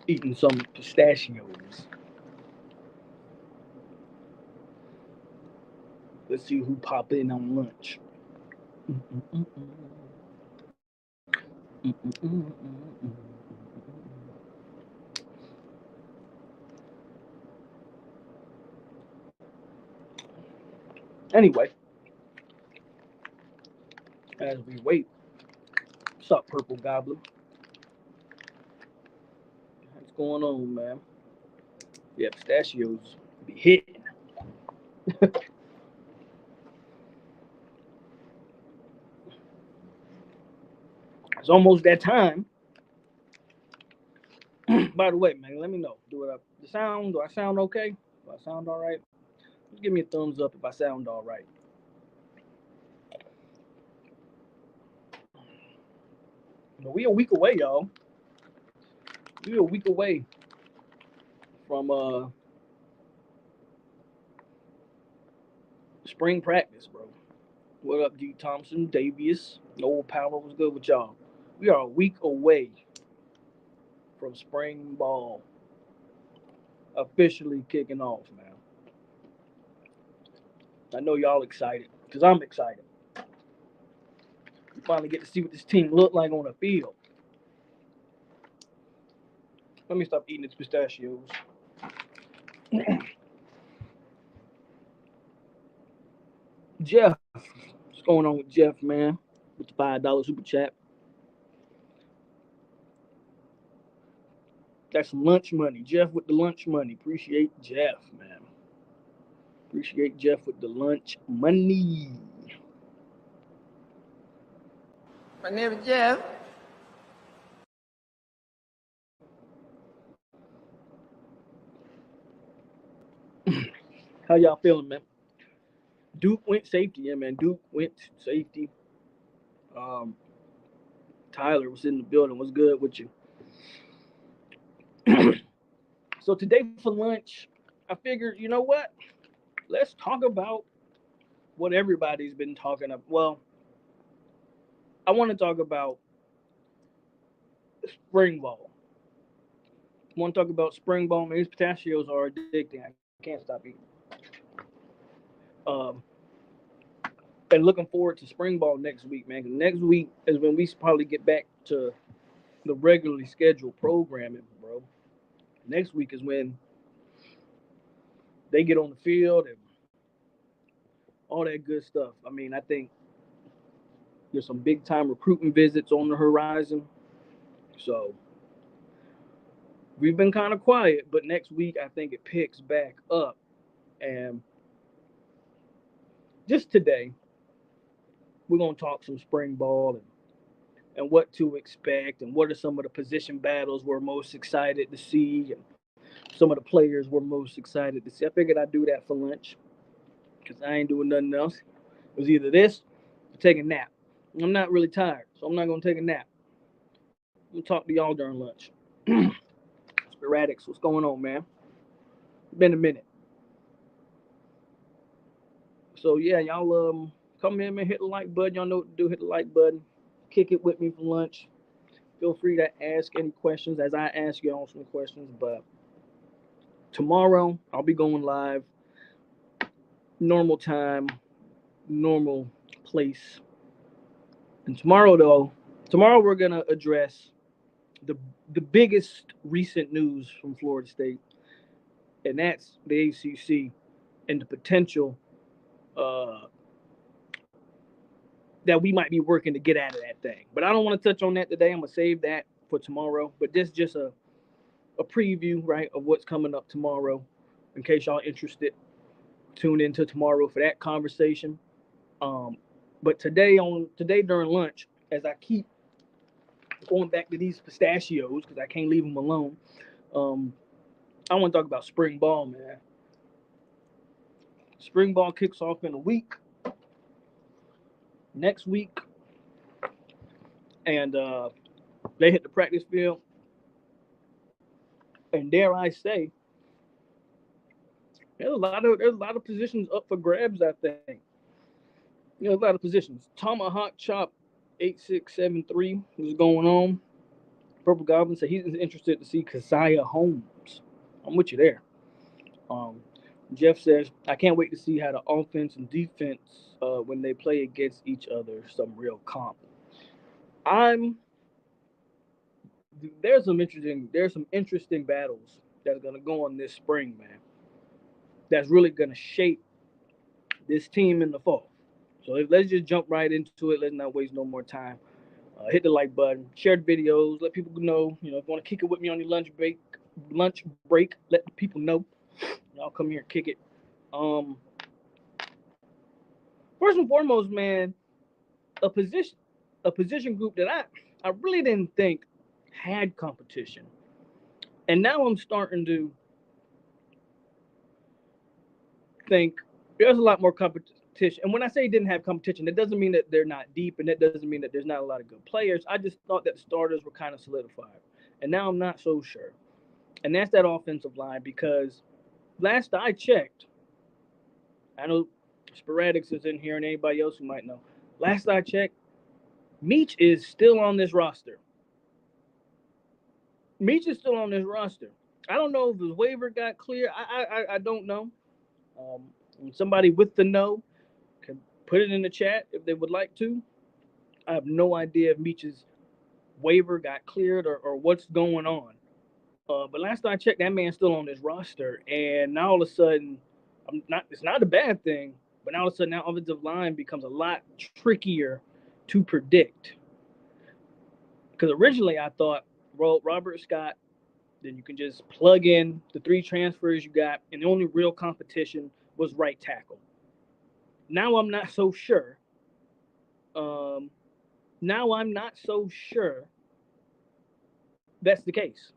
Eating some pistachios. Let's see who pop in on lunch. Anyway, as we wait, what's up, Purple Goblin? What's going on, man? Yeah, pistachios be hitting. It's almost that time. By the way, man, let me know. Do I sound okay? Do I sound all right? Just give me a thumbs up if I sound all right. We a week away, y'all. We a week away from spring practice, bro. What up, G Thompson, Davius, Noel Power? Was good with y'all? We are a week away from spring ball officially kicking off, man. I know y'all excited because I'm excited. We finally get to see what this team look like on the field. Let me stop eating its pistachios. Jeff, what's going on with Jeff, man? With the $5 super chat. That's some lunch money. Jeff with the lunch money. Appreciate Jeff, man. Appreciate Jeff with the lunch money. My name is Jeff. How y'all feeling, man? Duke went safety, yeah, man. Duke went safety. Tyler was in the building. What's good with you? So today for lunch, I figured, you know what? Let's talk about what everybody's been talking about. Well, I want to talk about spring ball. I want to talk about spring ball. Man, these pistachios are addicting. I can't stop eating. Um, and looking forward to spring ball next week, man. 'Cause next week is when we probably get back to the regularly scheduled programming, bro. Next week is when they get on the field and all that good stuff. I mean, I think there's some big time recruiting visits on the horizon. So we've been kind of quiet, but next week I think it picks back up. And just today, we're gonna talk some spring ball and what to expect and what are some of the position battles we're most excited to see and some of the players we're most excited to see. I figured I'd do that for lunch because I ain't doing nothing else. It was either this or take a nap. I'm not really tired, so I'm not gonna take a nap. We'll talk to y'all during lunch. Sporadics, what's going on, man? It's been a minute. So yeah, y'all come in and hit the like button. Y'all know what to do. Hit the like button. Kick it with me for lunch. Feel free to ask any questions as I ask y'all some questions. But tomorrow I'll be going live. Normal time, normal place. And tomorrow we're gonna address the the biggest recent news from Florida State, and that's the ACC and the potential uh, that we might be working to get out of that thing. But I don't want to touch on that today. I'm gonna save that for tomorrow. But this is just a preview, right, of what's coming up tomorrow. In case y'all interested, tune into tomorrow for that conversation. Um, but today during lunch, as I keep going back to these pistachios because I can't leave them alone. Um, I want to talk about spring ball, man. Spring ball kicks off in a week. Next week, and they hit the practice field. And dare I say, there's a lot of positions up for grabs. I think there's a lot of positions. Tomahawk chop 8673. What's going on? Purple Goblin said he's interested to see Keziah Holmes. I'm with you there. Um, Jeff says I can't wait to see how the offense and defense when they play against each other. Some real comp. I'm there's some interesting battles that are gonna go on this spring, man. That's really gonna shape this team in the fall. So let's just jump right into it. Let's not waste no more time. Hit the like button, share the videos, let people know. If you want to kick it with me on your lunch break, let the people know. Y'all come here and kick it. Um, First and foremost, man, a position a position group that I really didn't think had competition, and now I'm starting to think there's a lot more competition. And when I say didn't have competition, that doesn't mean that they're not deep, and that doesn't mean that there's not a lot of good players. I just thought that the starters were kind of solidified, and now I'm not so sure. And that's that offensive line because last I checked, I know Sporadics is in here and anybody else who might know. Last I checked, Meach is still on this roster. Meach is still on this roster. I don't know if his waiver got clear. I don't know. Um, Somebody with the know can put it in the chat if they would like to. I have no idea if Meach's waiver got cleared or what's going on. But last I checked, that man's still on this roster, and now all of a sudden, I'm not. It's not a bad thing, but now all of a sudden, that offensive line becomes a lot trickier to predict. Because originally, I thought, well, Robert Scott, then you can just plug in the three transfers you got, and the only real competition was right tackle. Now I'm not so sure. Um, Now I'm not so sure that's the case.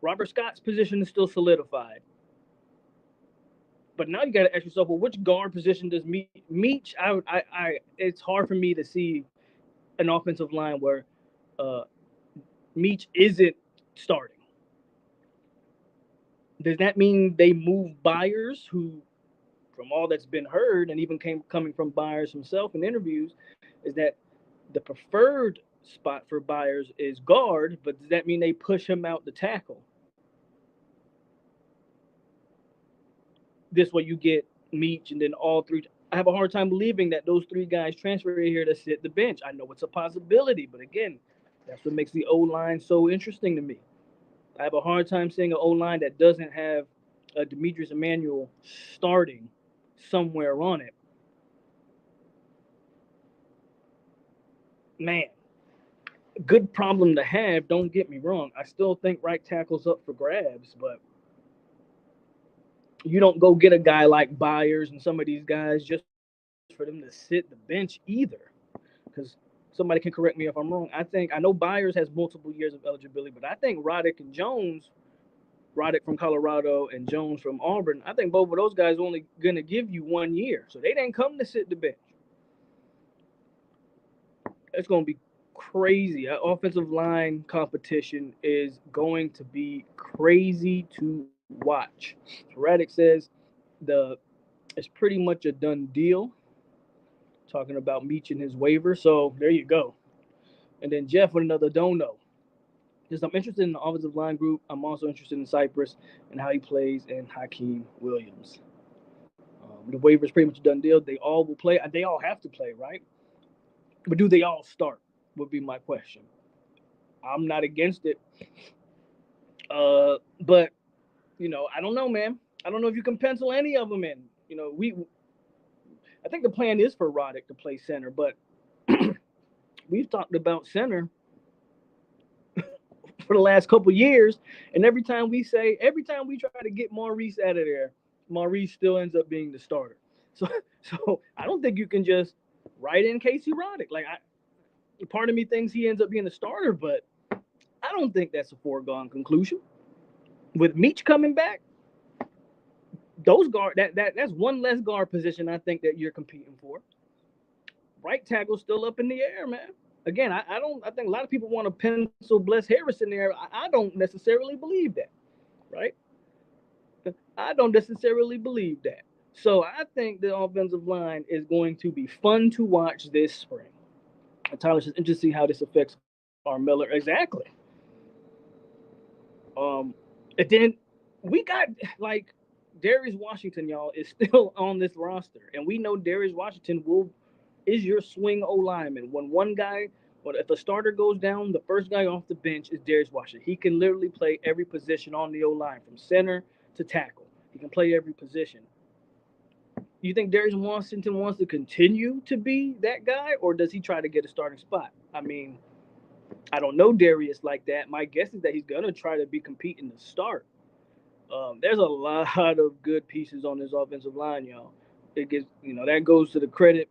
Robert Scott's position is still solidified. But now you got to ask yourself, well, which guard position does Meach? It's hard for me to see an offensive line where uh, Meach isn't starting. Does that mean they move Byers, who, from all that's been heard, and even coming from Byers himself in interviews, is that the preferred spot for Byers is guard, but does that mean they push him out to tackle? This way you get Meach and then all three. I have a hard time believing that those three guys transfer here to sit the bench. I know it's a possibility, but again, that's what makes the O line so interesting to me. I have a hard time seeing an O line that doesn't have a Demetrius Emmanuel starting somewhere on it. Man, good problem to have. Don't get me wrong. I still think right tackle's up for grabs, but you don't go get a guy like Byers and some of these guys just for them to sit the bench either. Because somebody can correct me if I'm wrong. I know Byers has multiple years of eligibility, but I think Roddick from Colorado and Jones from Auburn, I think both of those guys are only going to give you 1 year. So they didn't come to sit the bench. It's going to be crazy. Offensive line competition is going to be crazy to watch. Raddick says the it's pretty much a done deal. Talking about Meach and his waiver. So there you go. And then Jeff with another don't know. Because I'm interested in the offensive line group. I'm also interested in Cypress and how he plays and Hakeem Williams. The waiver is pretty much a done deal. They all will play. They all have to play, right? But do they all start? Would be my question. I'm not against it. But I don't know, man. I don't know if you can pencil any of them in. I think the plan is for Roddick to play center, but we've talked about center for the last couple years, and every time we try to get Maurice out of there, Maurice still ends up being the starter. So, so I don't think you can just write in Casey Roddick. Like, part of me thinks he ends up being the starter, but I don't think that's a foregone conclusion. With Meach coming back, those guard that's one less guard position I think that you're competing for. Right tackle still up in the air, man. Again, I don't. I think a lot of people want to pencil Bless Harris in there. I don't necessarily believe that, right? I don't necessarily believe that. So I think the offensive line is going to be fun to watch this spring. And Tyler says, interesting to see how this affects our Miller. Exactly. And then we got like Darius Washington, y'all, is still on this roster, and we know Darius Washington will is your swing O lineman. When one guy, or if a starter goes down, the first guy off the bench is Darius Washington. He can literally play every position on the O line, from center to tackle. He can play every position. You think Darius Washington wants to continue to be that guy, or does he try to get a starting spot? I mean, I don't know Darius like that. My guess is that he's gonna try to be competing to start. There's a lot of good pieces on this offensive line, y'all. It gets, that goes to the credit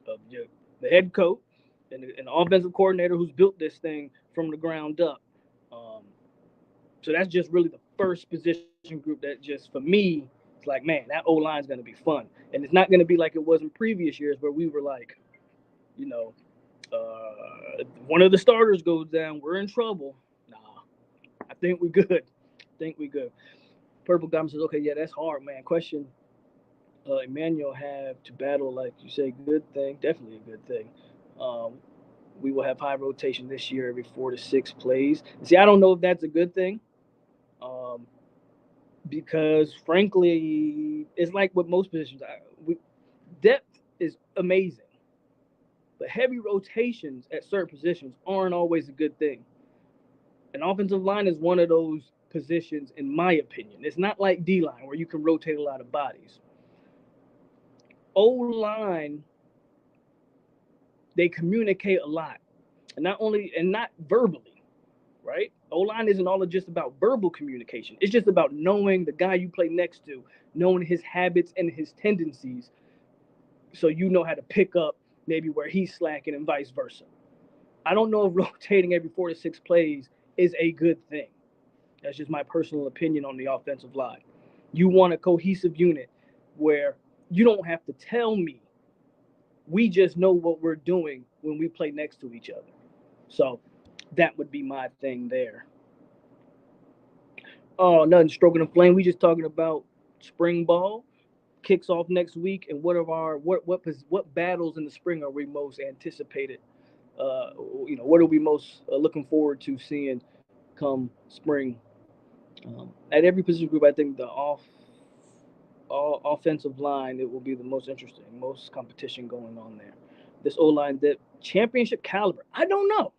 of the head coach and the offensive coordinator who's built this thing from the ground up. Um, so that's just really the first position group that just for me, it's like, man, that O line's going to be fun, and it's not going to be like it was in previous years where we were like, you know, one of the starters goes down, we're in trouble. Nah, I think we good. I think we good. Purple Goblin says, okay, yeah, that's hard, man. Question Emmanuel have to battle, like you say, good thing, definitely a good thing. Um, we will have high rotation this year, every 4 to 6 plays. See, I don't know if that's a good thing, um, because frankly, it's like with most positions. Depth is amazing, but heavy rotations at certain positions aren't always a good thing. An offensive line is one of those positions, in my opinion. It's not like D line where you can rotate a lot of bodies. O line, they communicate a lot, and not verbally, right? O line isn't all just about verbal communication. It's just about knowing the guy you play next to, knowing his habits and his tendencies, so you know how to pick up maybe where he's slacking and vice versa. I don't know if rotating every 4 to 6 plays is a good thing. That's just my personal opinion on the offensive line. You want a cohesive unit where you don't have to tell me. We just know what we're doing when we play next to each other. So that would be my thing there. Oh, nothing stroking the flame. We just talking about spring ball kicks off next week, and what battles in the spring are we most anticipated? What are we most looking forward to seeing come spring? At every position group, I think the offensive line, it will be the most interesting, most competition going on there. This O line, that championship caliber, I don't know.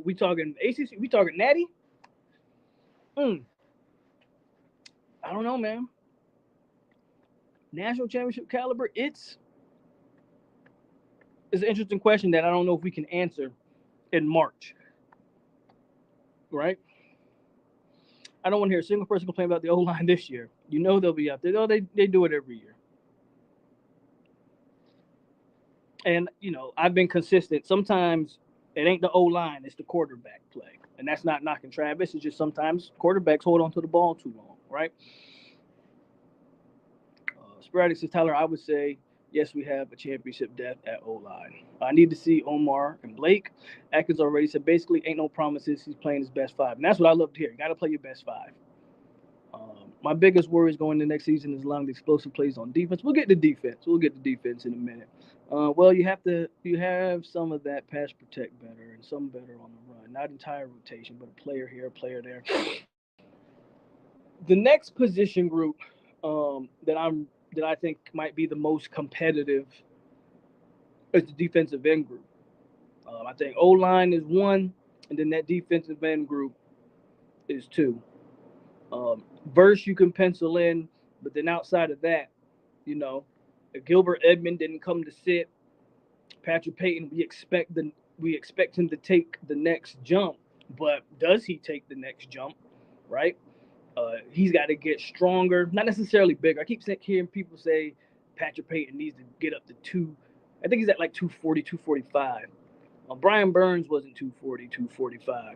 We talking ACC? We talking Natty? Mm, I don't know, man. National championship caliber? It's an interesting question that I don't know if we can answer in March, right? I don't want to hear a single person complain about the O line this year. You know they'll be out there. They do it every year. And I've been consistent. Sometimes it ain't the O line, it's the quarterback play, and that's not knocking Travis. It's just sometimes quarterbacks hold on to the ball too long, right? Sporadic says, Tyler, I would say yes, we have a championship depth at O line. I need to see Omar and Blake. Atkins already said basically ain't no promises. He's playing his best five, and that's what I love to hear. You got to play your best five. My biggest worries going into next season is allowing the explosive plays on defense. We'll get to defense. We'll get to defense in a minute. Well, you have some of that pass protect better and some better on the run. Not entire rotation, but a player here, a player there. The next position group that I think might be the most competitive is the defensive end group. I think O line is one, and then that defensive end group is two. Verse you can pencil in, but then outside of that, you know, if Gilbert Edmond didn't come to sit. Patrick Payton, we expect him to take the next jump, but does he take the next jump? Right? He's got to get stronger, not necessarily bigger. I keep hearing people say Patrick Payton needs to get up to two. I think he's at like 240, 245. Brian Burns wasn't 240, 245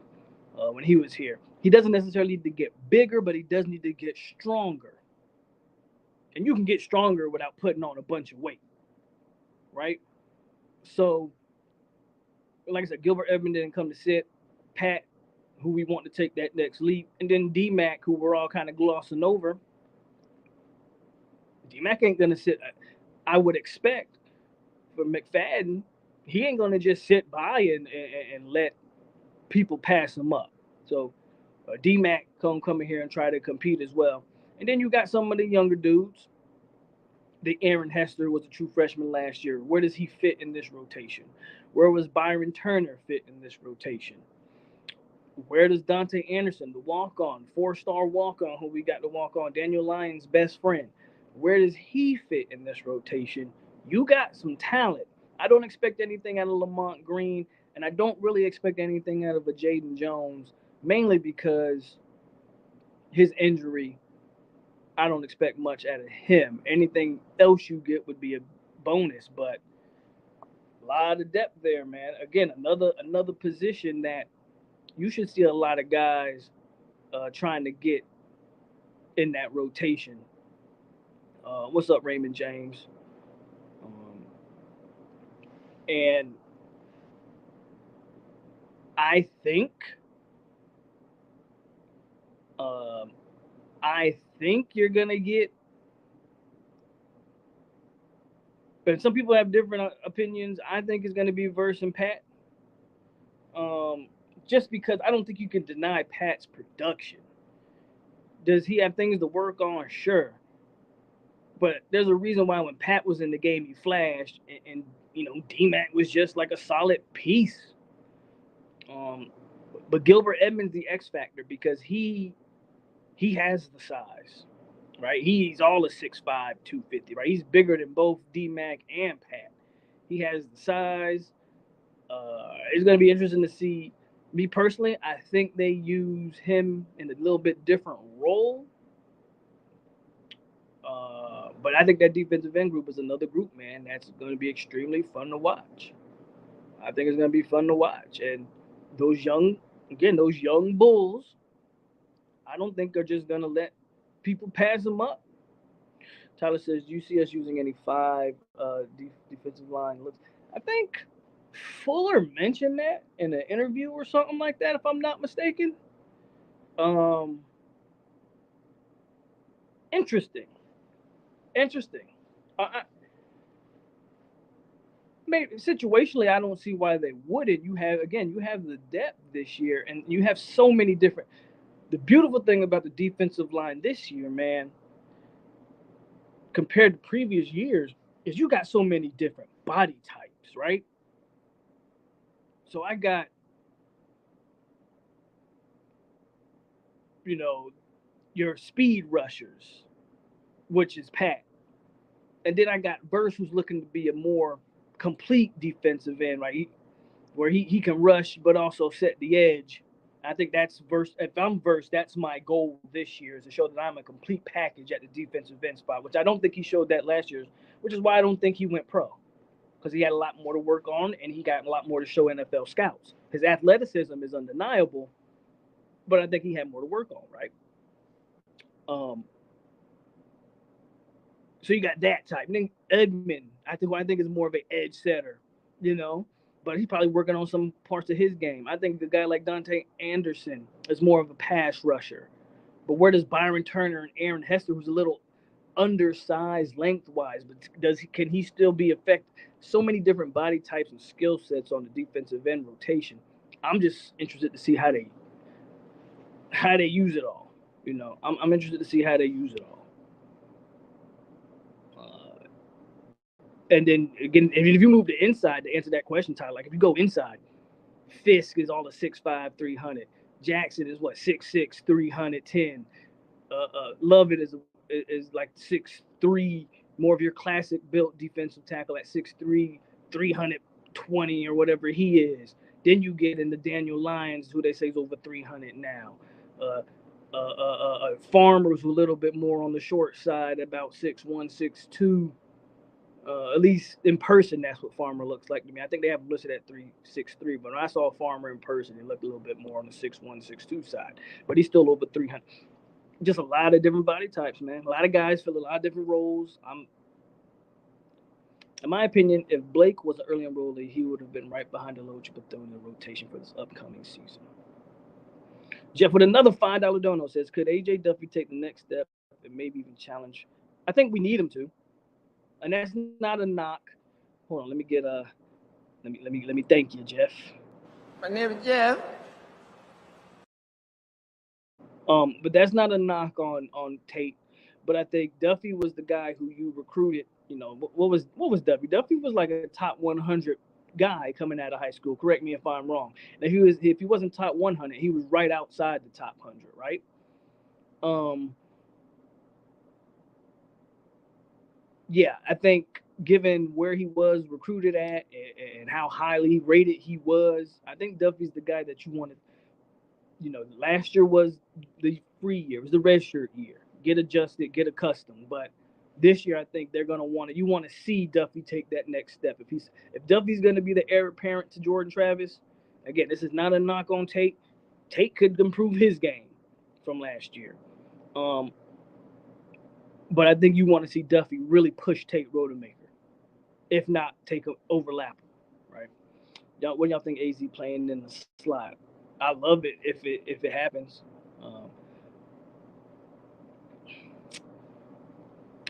when he was here. He doesn't necessarily need to get bigger, but he does need to get stronger. And you can get stronger without putting on a bunch of weight, right? So, like I said, Gilbert Edmond didn't come to sit. Pat, who we want to take that next leap, and then D-Mac, who we're all kind of glossing over. D-Mac ain't gonna sit. I would expect for McFadden he ain't gonna just sit by and let people pass him up. So D-Mac come in here and try to compete as well. And then you got some of the younger dudes. The Aaron Hester was a true freshman last year. Where does he fit in this rotation? Where was Byron Turner fit in this rotation? Where does Dante Anderson, the walk on, 4-star walk on, who we got to walk on, Daniel Lyons' best friend, where does he fit in this rotation? You got some talent. I don't expect anything out of Lamont Green, and I don't really expect anything out of a Jaden Jones, mainly because his injury, I don't expect much out of him. Anything else you get would be a bonus, but a lot of depth there, man. Again, another position that you should see a lot of guys trying to get in that rotation. What's up, Raymond James? Um, and I think, um, I think you're gonna get. But some people have different opinions. I think it's gonna be Verse and Pat. Um, just because I don't think you can deny Pat's production. Does he have things to work on? Sure. But there's a reason why when Pat was in the game, he flashed, and D-Mac was just like a solid piece. Um, but Gilbert Edmonds the X factor because he has the size, right? He's all a 6'5", 250, right? He's bigger than both D-Mac and Pat. He has the size. It's gonna be interesting to see. Me personally, I think they use him in a little bit different role. But I think that defensive end group is another group, man, that's going to be extremely fun to watch. I think it's going to be fun to watch. And those young, again, those young Bulls, I don't think they're just going to let people pass them up. Tyler says, do you see us using any five defensive line looks? I think Fuller mentioned that in an interview or something like that, if I'm not mistaken. Um, interesting. Interesting. Maybe situationally, I don't see why they wouldn't. You have the depth this year, and you have so many different. The beautiful thing about the defensive line this year, man, compared to previous years, is you got so many different body types, right? So I got, you know, your speed rushers, which is Pat, and then I got Verse, who's looking to be a more complete defensive end, right? Where he can rush but also set the edge. I think that's Verse. If I'm Verse, that's my goal this year is to show that I'm a complete package at the defensive end spot, which I don't think he showed that last year, which is why I don't think he went pro because he had a lot more to work on and he got a lot more to show NFL scouts. His athleticism is undeniable, but I think he had more to work on, right? Um, so you got that type. And then Edmund, I think is more of an edge setter, you know, but he's probably working on some parts of his game. I think the guy like Dante Anderson is more of a pass rusher. But where does Byron Turner and Aaron Hester, who's a little undersized lengthwise, but can he still be effective? So many different body types and skill sets on the defensive end rotation. I'm just interested to see how they use it all. I'm interested to see how they use it all. And then again, if you move to inside to answer that question, Tyler, like if you go inside, Fisk is all the 6'5", 300. Jackson is what 6'6", 310. Lovett is like 6'3", more of your classic built defensive tackle at 6'3", 320 or whatever he is. Then you get into Daniel Lyons, who they say is over 300 now. Farmer's a little bit more on the short side, about 6'1", 6'2". At least in person, that's what Farmer looks like to me. I think they have him listed at 363, but when I saw Farmer in person, he looked a little bit more on the 6'1", 6'2" side. But he's still over 300. Just a lot of different body types, man. A lot of guys fill a lot of different roles. In my opinion, if Blake was an early enrollee, he would have been right behind Deloach, but in the rotation for this upcoming season. Jeff with another $5 dono says, could AJ Duffy take the next step and maybe even challenge? I think we need him to. And that's not a knock. Hold on, let me get Let me thank you, Jeff. My name is Jeff. But that's not a knock on Tate. But I think Duffy was the guy who you recruited. What was Duffy? Duffy was like a top 100 guy coming out of high school. Correct me if I'm wrong. Now if he wasn't top 100, he was right outside the top 100, right? Um, yeah, I think given where he was recruited at and how highly rated he was, I think Duffy's the guy that you wanted. Last year was the free year, it was the red shirt year. Get adjusted, get accustomed. But this year, I think they're gonna you want to see Duffy take that next step. If Duffy's gonna be the heir apparent to Jordan Travis, again, this is not a knock on Tate. Tate could improve his game from last year. Um, but I think you want to see Duffy really push Tate Rodemaker, if not take a overlap him, right? What y'all think AZ playing in the slot? I love it if it happens. Um,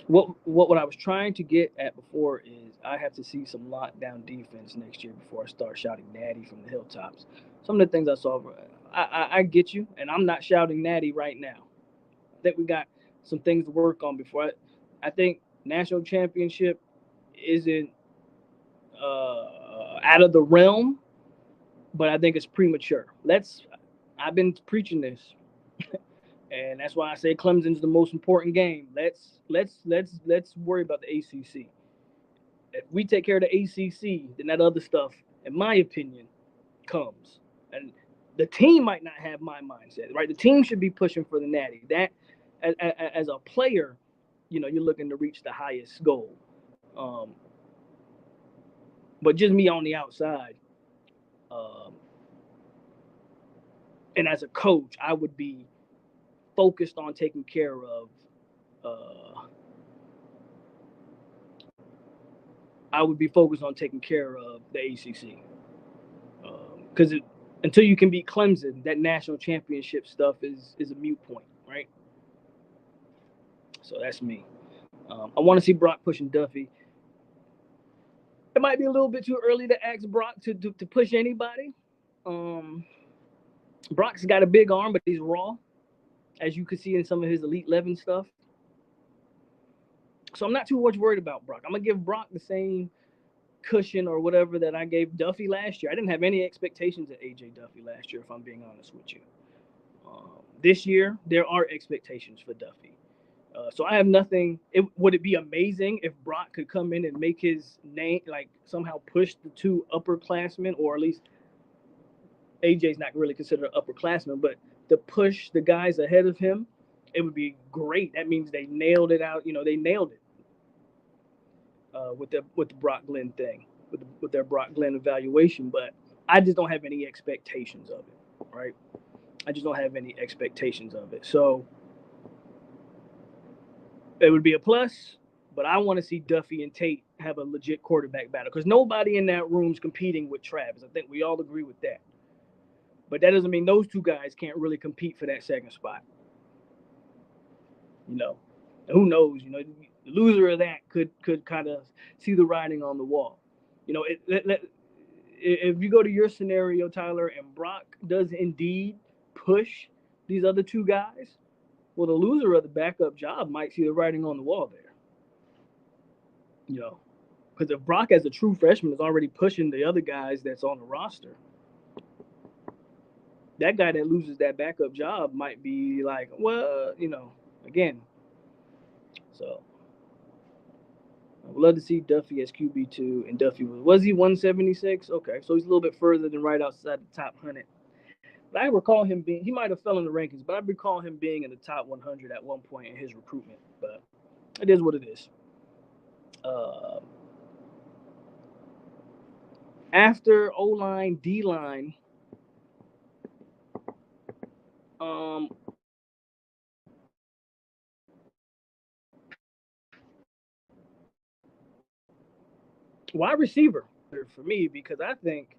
what I was trying to get at before is I have to see some lockdown defense next year before I start shouting natty from the hilltops. Some of the things I saw, I get you, and I'm not shouting natty right now. I think we got some things to work on before I think national championship isn't out of the realm, but I think it's premature. I've been preaching this, and that's why I say Clemson's the most important game. Let's worry about the ACC. If we take care of the ACC, then that other stuff, in my opinion, comes. And the team might not have my mindset, right? The team should be pushing for the natty. That, as a player, you're looking to reach the highest goal. But just me on the outside, um, and as a coach, I would be focused on taking care of. Uh, I would be focused on taking care of the ACC because until you can beat Clemson, that national championship stuff is a mute point, right? So that's me. I want to see Brock pushing Duffy. It might be a little bit too early to ask Brock to push anybody. Um, Brock's got a big arm, but he's raw, as you could see in some of his Elite 11 stuff. So I'm not too much worried about Brock. I'm gonna give Brock the same cushion or whatever that I gave Duffy last year. I didn't have any expectations of AJ Duffy last year, if I'm being honest with you. This year, there are expectations for Duffy. So I have nothing. Would it be amazing if Brock could come in and make his name, like somehow push the two upperclassmen, or at least AJ's not really considered an upperclassman, but to push the guys ahead of him, it would be great. That means they nailed it out. They nailed it with the Brock Glenn thing, with their Brock Glenn evaluation. But I just don't have any expectations of it, right? I just don't have any expectations of it. So it would be a plus, but I want to see Duffy and Tate have a legit quarterback battle because nobody in that room's competing with Travis. I think we all agree with that. But that doesn't mean those two guys can't really compete for that second spot. You know, who knows? The loser of that could kind of see the writing on the wall. If you go to your scenario, Tyler, and Brock does indeed push these other two guys, well, the loser of the backup job might see the writing on the wall there. Because if Brock, as a true freshman, is already pushing the other guys that's on the roster, that guy that loses that backup job might be like, well, again. So I would love to see Duffy as QB2, and Duffy was he 176? Okay, so he's a little bit further than right outside the top 100. But I recall him being, he might have fell in the rankings, but I recall him being in the top 100 at one point in his recruitment. But it is what it is. Uh, After O line, D line, um, wide receiver for me, because I think,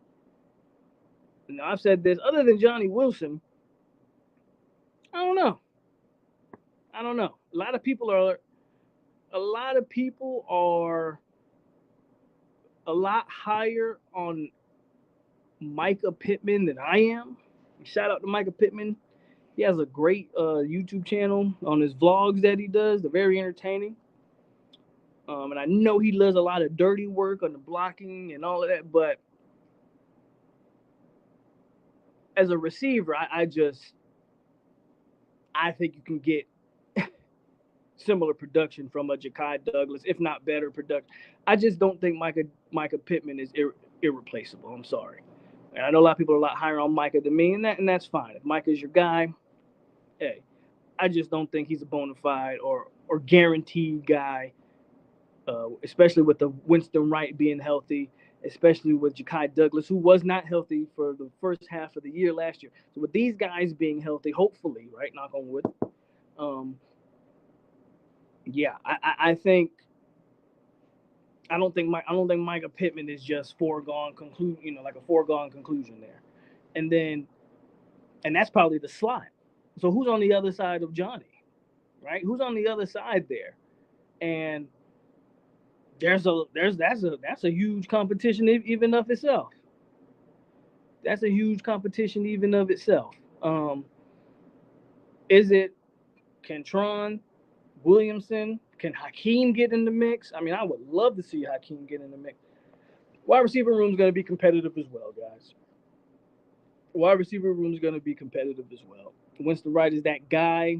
I've said this, other than Johnny Wilson, I don't know. I don't know. A lot of people are a lot higher on Micah Pittman than I am. Shout out to Micah Pittman. He has a great YouTube channel on his vlogs that he does. They're very entertaining. And I know he does a lot of dirty work on the blocking and all of that. But as a receiver, I think you can get similar production from a Ja'Kai Douglas, if not better production. I just don't think Micah Pittman is irreplaceable. I'm sorry. And I know a lot of people are a lot higher on Micah than me, and that's fine. If Micah's your guy, hey, I just don't think he's a bona fide or guaranteed guy, especially with the Winston Wright being healthy, especially with Ja'Kai Douglas, who was not healthy for the first half of the year last year. So with these guys being healthy, hopefully, right, knock on wood, um, yeah, I think I don't think Micah Pittman is just foregone conclusion, like a foregone conclusion there. And then and that's probably the slot. So who's on the other side of Johnny, right? Who's on the other side there? And that's a huge competition even of itself. That's a huge competition even of itself. Is it Kentron Williamson? Can Hakeem get in the mix? I mean, I would love to see Hakeem get in the mix. Wide receiver room is going to be competitive as well, guys. Wide receiver room is going to be competitive as well. Winston Wright is that guy.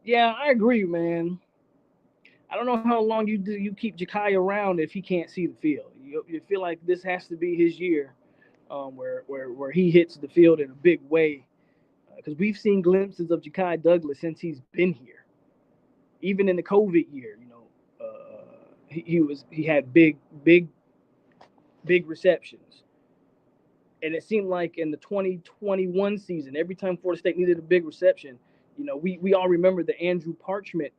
Yeah, I agree, man. I don't know how long you keep Ja'Kai around if he can't see the field. You feel like this has to be his year, where he hits the field in a big way, because we've seen glimpses of Ja'Kai Douglas since he's been here. Even in the COVID year, he had big receptions, and it seemed like in the 2021 season, every time Florida State needed a big reception, we all remember the Andrew Parchment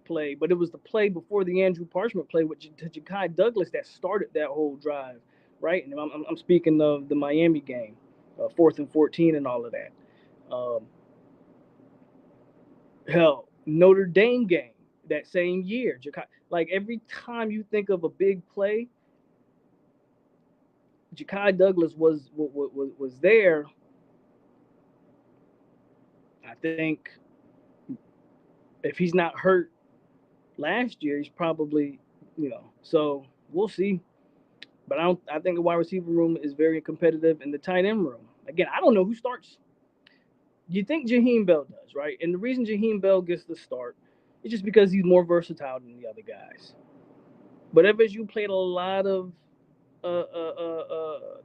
play, but it was the play before the Andrew Parchment play with Ja'Kai Douglas that started that whole drive, right? And I'm speaking of the Miami game, 4th and 14, and all of that. Um, Hell, Notre Dame game that same year. Like every time you think of a big play, Ja'Kai Douglas was there. I think if he's not hurt last year, he's probably So we'll see. But I don't. I think the wide receiver room is very competitive, in the tight end room. Again, I don't know who starts. You think Jaheim Bell does, right? And the reason Jaheim Bell gets the start is just because he's more versatile than the other guys. But ever as you played a lot of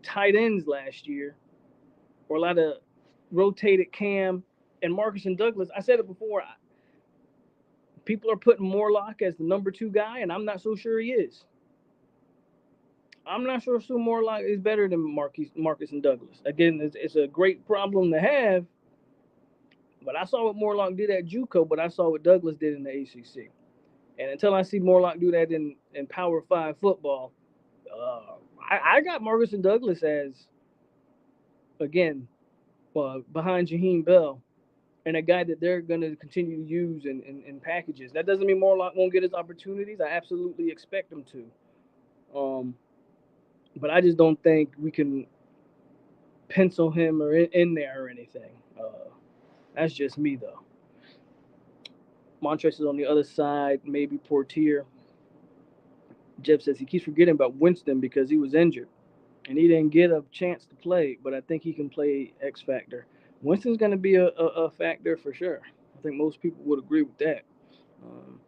tight ends last year, or a lot of rotated Cam and Marcus and Douglas, I said it before. People are putting Morlock as the number 2 guy, and I'm not so sure he is. I'm not sure Sue Morlock is better than Marcus and Douglas. Again, it's a great problem to have, but I saw what Morlock did at JUCO, but I saw what Douglas did in the ACC. And until I see Morlock do that in Power 5 football, I got Marcus and Douglas as, again, behind Jaheim Bell, and a guy that they're going to continue to use in packages. That doesn't mean Morlock won't get his opportunities. I absolutely expect him to. But I just don't think we can pencil him or in there or anything. That's just me, though. Montrez is on the other side, maybe Portier. Jeff says he keeps forgetting about Winston because he was injured and he didn't get a chance to play, but I think he can play X Factor. Winston's going to be a factor for sure. I think most people would agree with that. Um,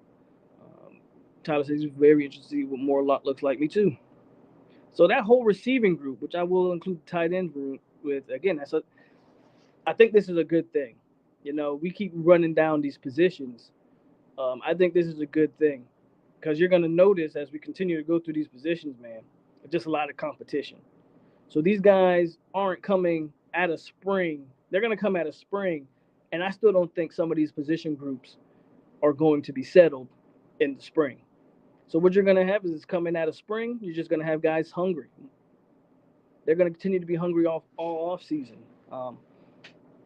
Tyler says he's very interested to see what Morlock looks like. Me too. So that whole receiving group, which I will include the tight end group with, again, I think this is a good thing. We keep running down these positions. I think this is a good thing because you're going to notice as we continue to go through these positions, man, just a lot of competition. So these guys aren't coming at a spring. They're going to come at a spring, and I still don't think some of these position groups are going to be settled in the spring. So what you're going to have is coming at a spring, you're just going to have guys hungry. They're going to continue to be hungry all off season.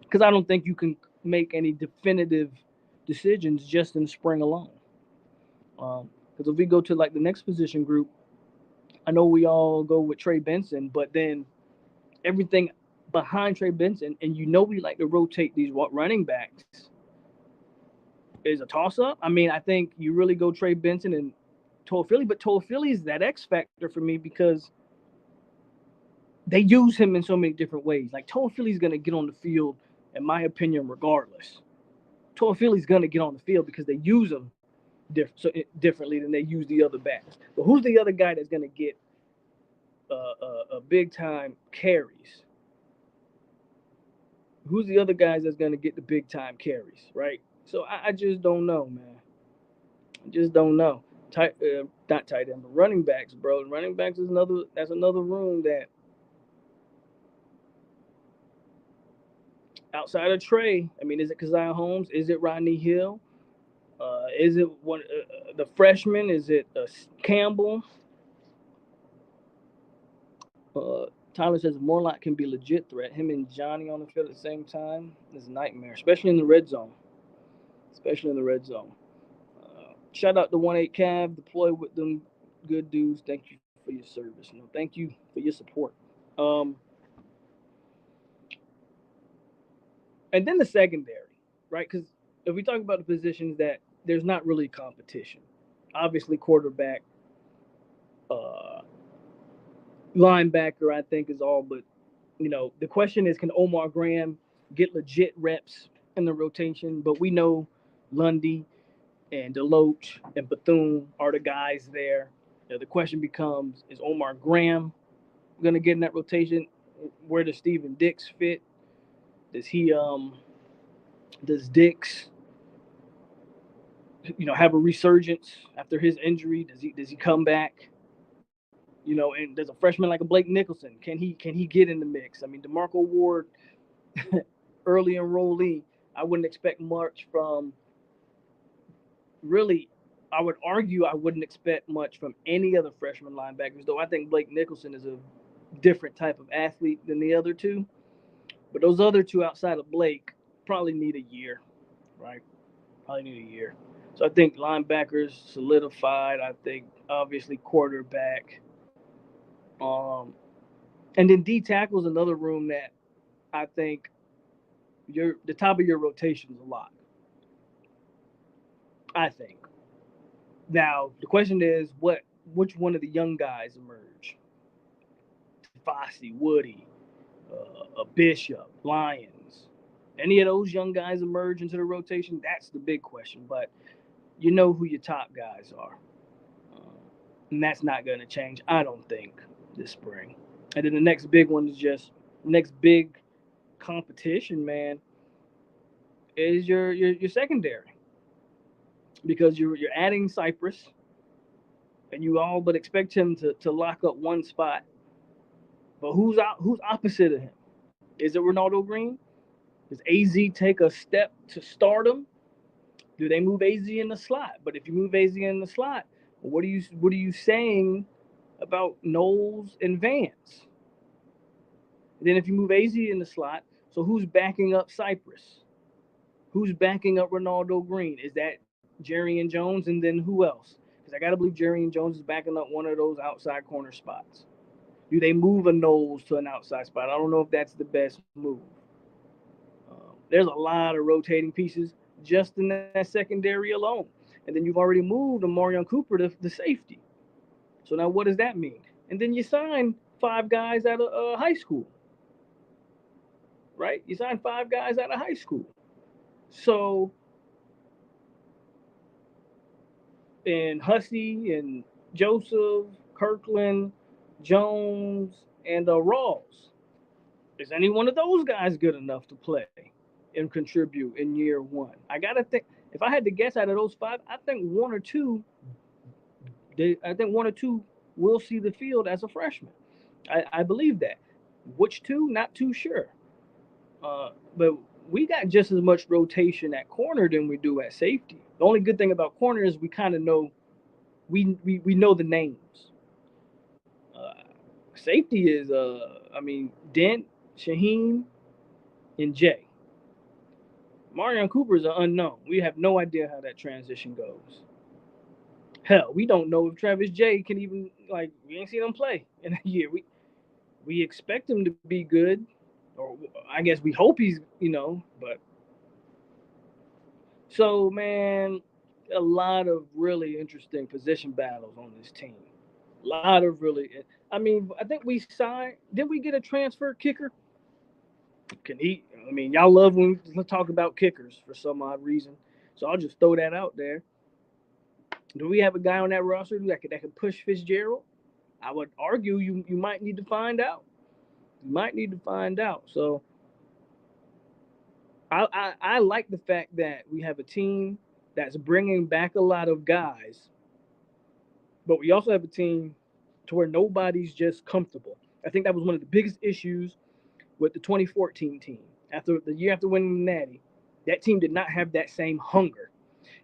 Because I don't think you can make any definitive decisions just in spring alone. Because if we go to like the next position group, I know we all go with Trey Benson, but then everything behind Trey Benson, and we like to rotate these running backs, is a toss up. I mean, I think you really go Trey Benson and Philly, but Philly is that X factor for me because they use him in so many different ways. Like Philly's going to get on the field, in my opinion, regardless. Philly's going to get on the field because they use him differently than they use the other backs. But who's the other guy that's going to get big time carries? Who's the other guys that's going to get the big time carries, right? So I just don't know, man. I just don't know. Not tight end, but running backs, bro. Running backs is another room that outside of Trey. I mean, is it Keziah Holmes? Is it Rodney Hill? Is it the freshman? Is it Campbell? Tyler says Morlock can be a legit threat. Him and Johnny on the field at the same time is a nightmare, especially in the red zone. Shout out to 1-8 Cav, deploy with them good dudes. Thank you for your service. No, thank you for your support. And then the secondary, right? Because if we talk about the positions that there's not really competition, obviously quarterback, uh, linebacker, I think is all. But the question is, can Omar Graham get legit reps in the rotation? But we know Lundy and Deloach and Bethune are the guys there. The question becomes: is Omar Graham going to get in that rotation? Where does Steven Dix fit? Does he does Dix have a resurgence after his injury? Does he come back? And there's a freshman like a Blake Nicholson. Can he get in the mix? I mean, DeMarco Ward, early enrollee. I wouldn't expect much from. Really, I would argue I wouldn't expect much from any other freshman linebackers. Though I think Blake Nicholson is a different type of athlete than the other two. But those other two outside of Blake probably need a year, right? Probably need a year. So I think linebackers solidified. I think obviously quarterback. And then D tackle is another room that I think the top of your rotation is a lot. I think. Now the question is, which one of the young guys emerge? Fossey, Woody, a Bishop, Lyons. Any of those young guys emerge into the rotation? That's the big question. But you know who your top guys are. And that's not going to change, I don't think, this spring. And then the next big one is just next big competition, man, is your secondary. Because you're adding Cypress and you all but expect him to lock up one spot. But who's opposite of him? Is it Ronaldo Green? Does AZ take a step to stardom? Do they move AZ in the slot? But if you move AZ in the slot, what are you saying about Knowles and Vance? And then if you move AZ in the slot, so who's backing up Cypress? Who's backing up Ronaldo Green? Is that Jerry and Jones? And then who else? Because I got to believe Jerry and Jones is backing up one of those outside corner spots. Do they move a Knowles to an outside spot? I don't know if that's the best move. There's a lot of rotating pieces just in that secondary alone. And then you've already moved Amarion Cooper to the safety. So now what does that mean? And then you sign 5 guys out of high school. Right? You sign 5 guys out of high school. So, and Hussey and Joseph, Kirkland, Jones, and Rawls. Is any one of those guys good enough to play and contribute in year one? I gotta think. If I had to guess out of those 5, I think one or two will see the field as a freshman. I believe that. Which 2? Not too sure. But we got just as much rotation at corner than we do at safety. The only good thing about corner is we kind of know we know the names. Safety is Dent, Shaheem, and Jay. Marion Cooper is an unknown. We have no idea how that transition goes. Hell, we don't know if Travis J can even like. We ain't seen him play in a year. We expect him to be good, or I guess we hope he's But so man, a lot of really interesting position battles on this team. A lot of really. I mean, I think we signed. Did we get a transfer kicker? Can he? I mean, y'all love when we talk about kickers for some odd reason. So I'll just throw that out there. Do we have a guy on that roster that could push Fitzgerald? I would argue you might need to find out. You might need to find out. So I like the fact that we have a team that's bringing back a lot of guys, but we also have a team to where nobody's just comfortable. I think that was one of the biggest issues with the 2014 team. After the year after winning the Natty, that team did not have that same hunger,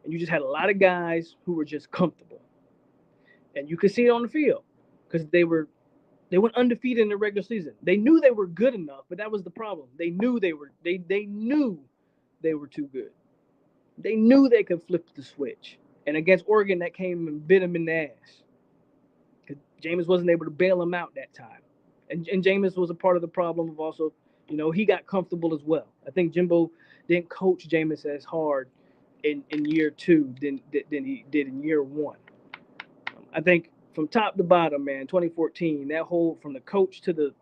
and you just had a lot of guys who were just comfortable, and you could see it on the field because they went undefeated in the regular season. They knew they were good enough, but that was the problem. They knew they were too good. They knew they could flip the switch. And against Oregon, that came and bit them in the ass. Because Jameis wasn't able to bail them out that time. And Jameis was a part of the problem of also, he got comfortable as well. I think Jimbo didn't coach Jameis as hard in year two than he did in year one. I think from top to bottom, man, 2014, that whole from the coach to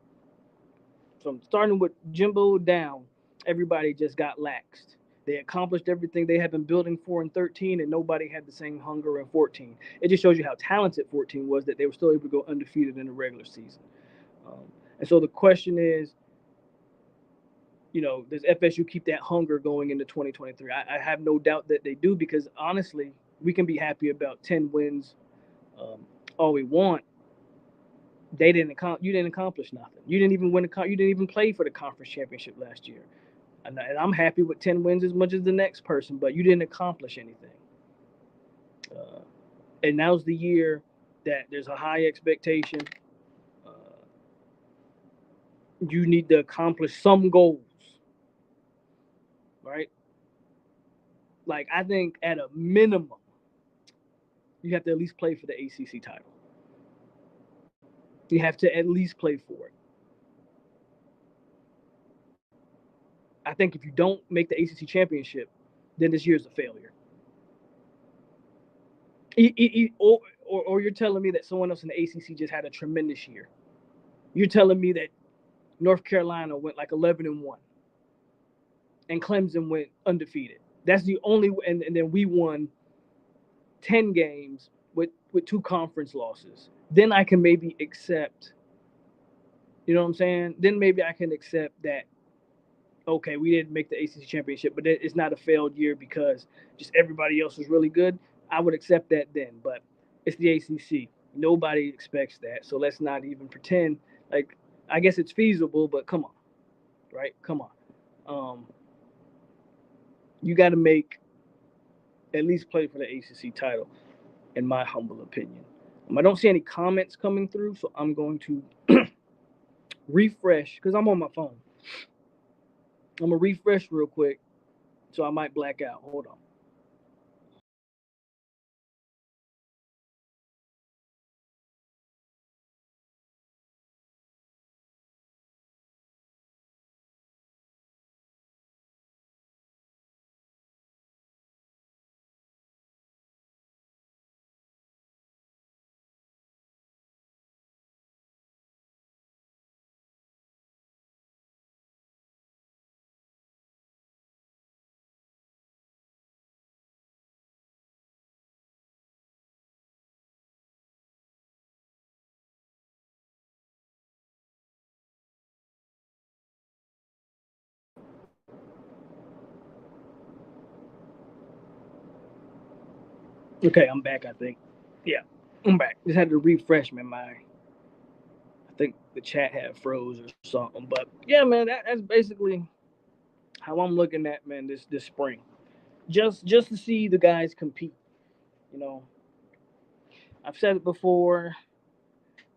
from starting with Jimbo down, everybody just got laxed. They accomplished everything they had been building for in 13, and nobody had the same hunger in 14. It just shows you how talented 14 was that they were still able to go undefeated in the regular season. And so the question is, does FSU keep that hunger going into 2023? I have no doubt that they do because honestly, we can be happy about 10 wins all we want. You didn't accomplish nothing. You didn't even you didn't even play for the conference championship last year. And I'm happy with 10 wins as much as the next person, but you didn't accomplish anything. Uh, and now's the year that there's a high expectation. Uh, you need to accomplish some goals, right? Like, I think at a minimum, you have to at least play for the ACC title. You have to at least play for it. I think if you don't make the ACC championship, then this year's a failure. Or you're telling me that someone else in the ACC just had a tremendous year. You're telling me that North Carolina went like 11-1, and Clemson went undefeated. That's the only, and then we won 10 games with two conference losses. Then I can maybe accept. You know what I'm saying? Then maybe I can accept that. Okay, we didn't make the ACC championship, but it's not a failed year because just everybody else was really good. I would accept that then, but it's the ACC. Nobody expects that, so let's not even pretend like. I guess it's feasible, but come on, right? Come on. Um, you got to make at least play for the ACC title, in my humble opinion. I don't see any comments coming through, so I'm going to refresh because I'm on my phone. I'm gonna refresh real quick, so I might black out. Hold on. Okay, I'm back. I think. Yeah, I'm back. Just had to refresh man. I think the chat had froze or something. But yeah, man, that's basically how I'm looking at man this spring. Just to see the guys compete. You know, I've said it before,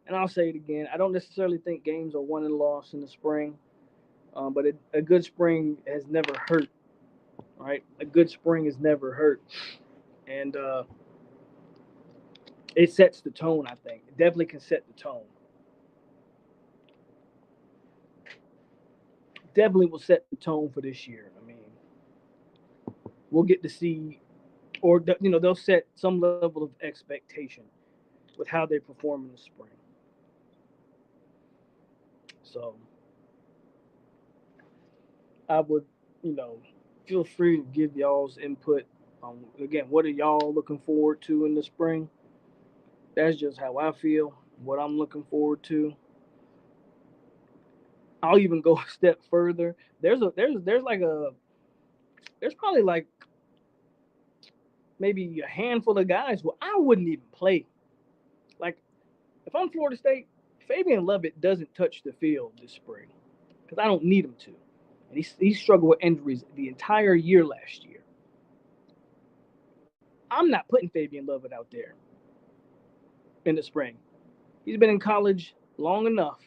and I'll say it again. I don't necessarily think games are won and lost in the spring, but a good spring has never hurt. Right, a good spring has never hurt, and it sets the tone. I think it definitely can set the tone. Definitely will set the tone for this year. I mean, we'll get to see, or they'll set some level of expectation with how they perform in the spring. So I would, you know, feel free to give y'all's input. Again, what are y'all looking forward to in the spring? That's just how I feel. What I'm looking forward to. I'll even go a step further. There's probably like maybe a handful of guys who I wouldn't even play. Like if I'm Florida State, Fabian Lovett doesn't touch the field this spring because I don't need him to. And he struggled with injuries the entire year last year. I'm not putting Fabian Lovett out there in the spring. He's been in college long enough.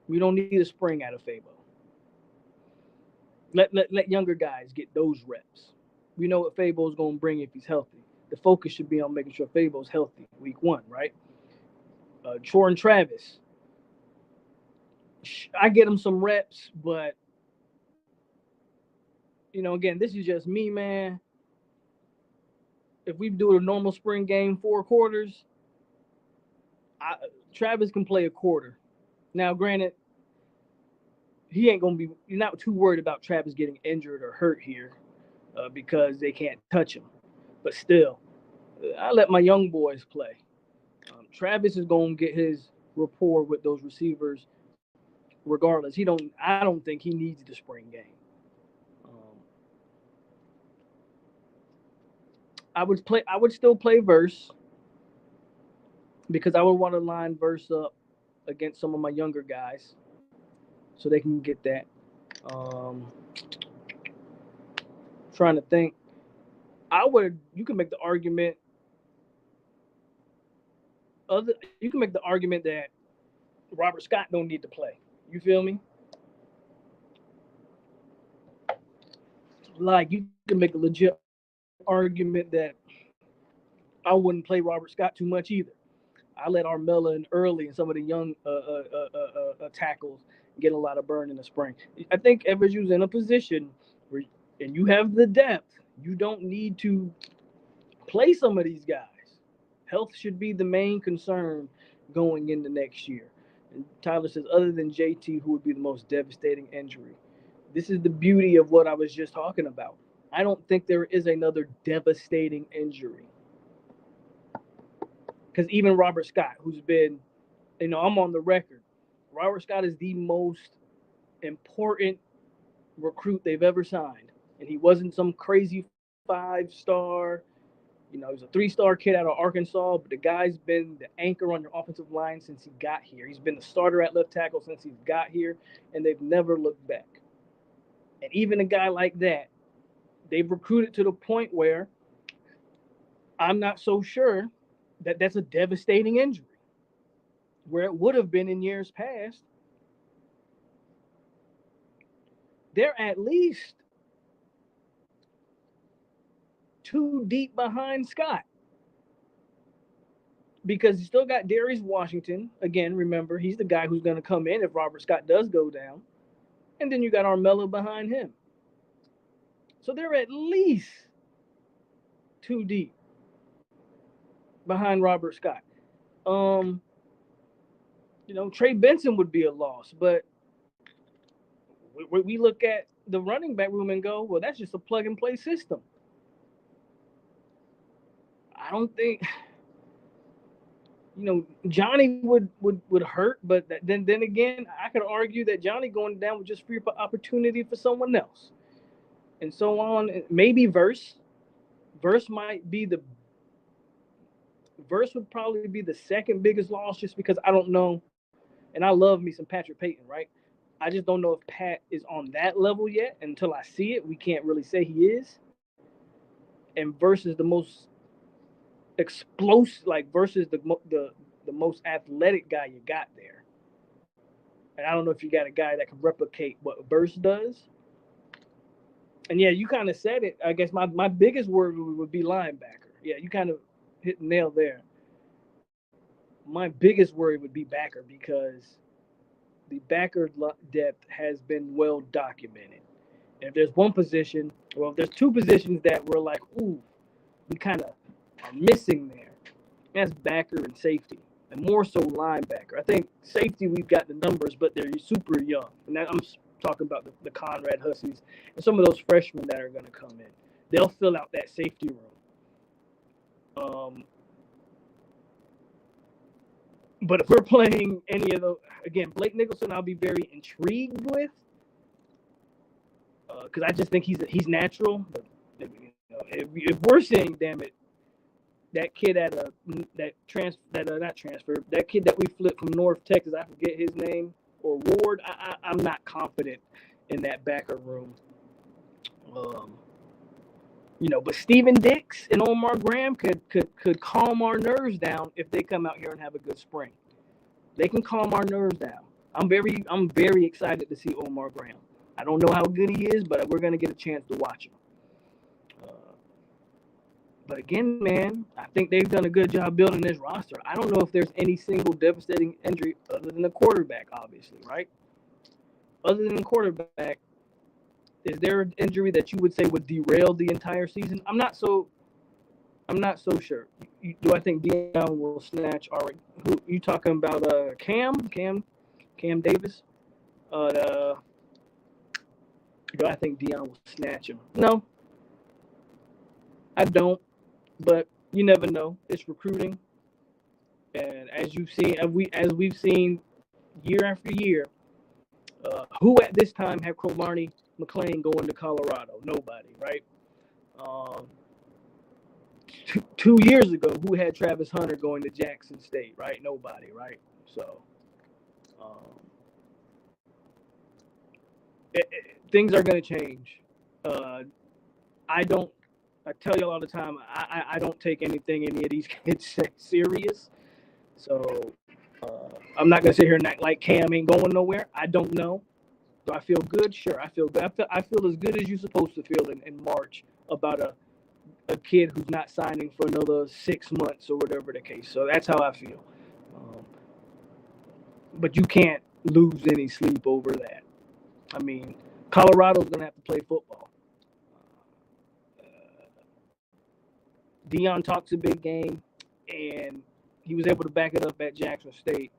We don't need a spring out of Fabo. Let younger guys get those reps. We know what Fabo's going to bring if he's healthy. The focus should be on making sure Fabo's healthy week one, right? Jordan Travis, I get him some reps, but again, this is just me, man. If we do a normal spring game, 4 quarters, Travis can play a quarter. Now, granted, he ain't gonna be. You're not too worried about Travis getting injured or hurt here because they can't touch him. But still, I let my young boys play. Travis is gonna get his rapport with those receivers, regardless. He don't. I don't think he needs the spring game. Um, I would play. I would still play verse because I would want to line verse up against some of my younger guys so they can get that. Um, Trying to think. I would. You can make the argument. You can make the argument that Robert Scott don't need to play. You feel me? Like you can make a legit argument that I wouldn't play Robert Scott too much either. I let Armella and early and some of the young tackles get a lot of burn in the spring. I think FSU's in a position where, and you have the depth. You don't need to play some of these guys. Health should be the main concern going into next year. And Tyler says, other than JT, who would be the most devastating injury? This is the beauty of what I was just talking about. I don't think there is another devastating injury. Because even Robert Scott, who's been, I'm on the record. Robert Scott is the most important recruit they've ever signed. And he wasn't some crazy 5-star. He's a 3-star kid out of Arkansas, but the guy's been the anchor on your offensive line since he got here. He's been the starter at left tackle since he's got here, and they've never looked back. And even a guy like that, they've recruited to the point where I'm not so sure that that's a devastating injury. Where it would have been in years past, they're at least 2 deep behind Scott. Because you still got Darius Washington. Again, remember, he's the guy who's going to come in if Robert Scott does go down. And then you got Armella behind him. So they're at least 2 deep behind Robert Scott. Trey Benson would be a loss, but we look at the running back room and go, well, that's just a plug and play system. I don't think, Johnny would hurt, but then again, I could argue that Johnny going down would just free up opportunity for someone else, and so on. Maybe Verse might be the Verse would probably be the second biggest loss, just because I don't know, and I love me some Patrick Payton, right? I just don't know if Pat is on that level yet. Until I see it, we can't really say he is. And Verse is the most explosive, like versus the most athletic guy you got there. And I don't know if you got a guy that can replicate what Verse does. And yeah, you kind of said it. I guess my biggest word would be linebacker. Yeah, you kind of hit the nail there. My biggest worry would be backer because the backer depth has been well documented. And if there's one position, well, if there's two positions that we're like, ooh, we kind of are missing there, that's backer and safety, and more so linebacker. I think safety, we've got the numbers, but they're super young. And I'm talking about the Conrad Hussies and some of those freshmen that are going to come in. They'll fill out that safety room. But if we're playing any of those, again, Blake Nicholson, I'll be very intrigued with, because I just think he's natural. But if we're saying, damn it, that kid that kid that we flipped from North Texas, I forget his name, or Ward, I'm not confident in that backer room. But Steven Dix and Omar Graham could calm our nerves down if they come out here and have a good spring. They can calm our nerves down. I'm very excited to see Omar Graham. I don't know how good he is, but we're gonna get a chance to watch him. But again, man, I think they've done a good job building this roster. I don't know if there's any single devastating injury other than the quarterback, obviously, right? Other than the quarterback, is there an injury that you would say would derail the entire season? I'm not so sure. Do I think Deion will snatch? Who you talking about? Cam Davis? Do I think Deion will snatch him? No, I don't. But you never know. It's recruiting, and as you've seen, as we've seen year after year, who at this time had Cromartie McClain going to Colorado? Nobody, right? 2 years ago, who had Travis Hunter going to Jackson State? Right? Nobody, right? So, things are going to change. I tell you all the time, I don't take any of these kids serious. So I'm not going to sit here and act like Cam ain't going nowhere. I don't know. Do I feel good? Sure, I feel good. I feel as good as you're supposed to feel in March about a kid who's not signing for another 6 months or whatever the case. So that's how I feel. But you can't lose any sleep over that. I mean, Colorado's going to have to play football. Deion talks a big game, and he was able to back it up at Jackson State.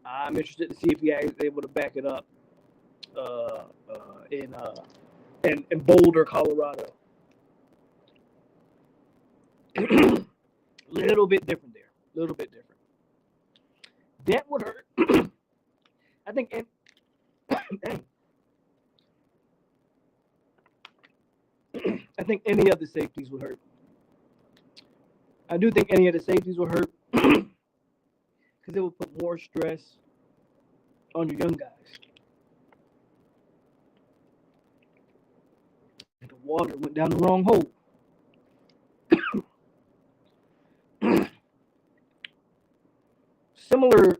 I'm interested to see if he is able to back it up in Boulder, Colorado. Little bit different there. Little bit different. That would hurt. I think. I think any of the safeties would hurt. I do think any of the safeties will hurt because it will put more stress on your young guys. The water went down the wrong hole. Similar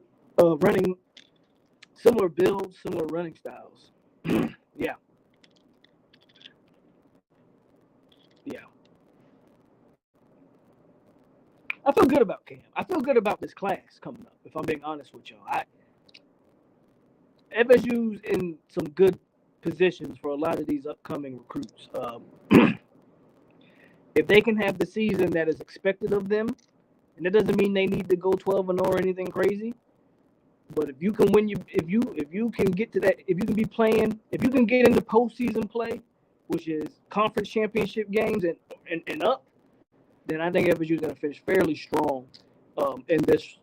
similar builds, similar running styles. Yeah. I feel good about Cam. I feel good about this class coming up, if I'm being honest with y'all. FSU's in some good positions for a lot of these upcoming recruits. If they can have the season that is expected of them, and it doesn't mean they need to go 12-0 or anything crazy, but if you can win, if you can get to that, if you can be playing, if you can get into postseason play, which is conference championship games and up, then I think FSU is going to finish fairly strong in this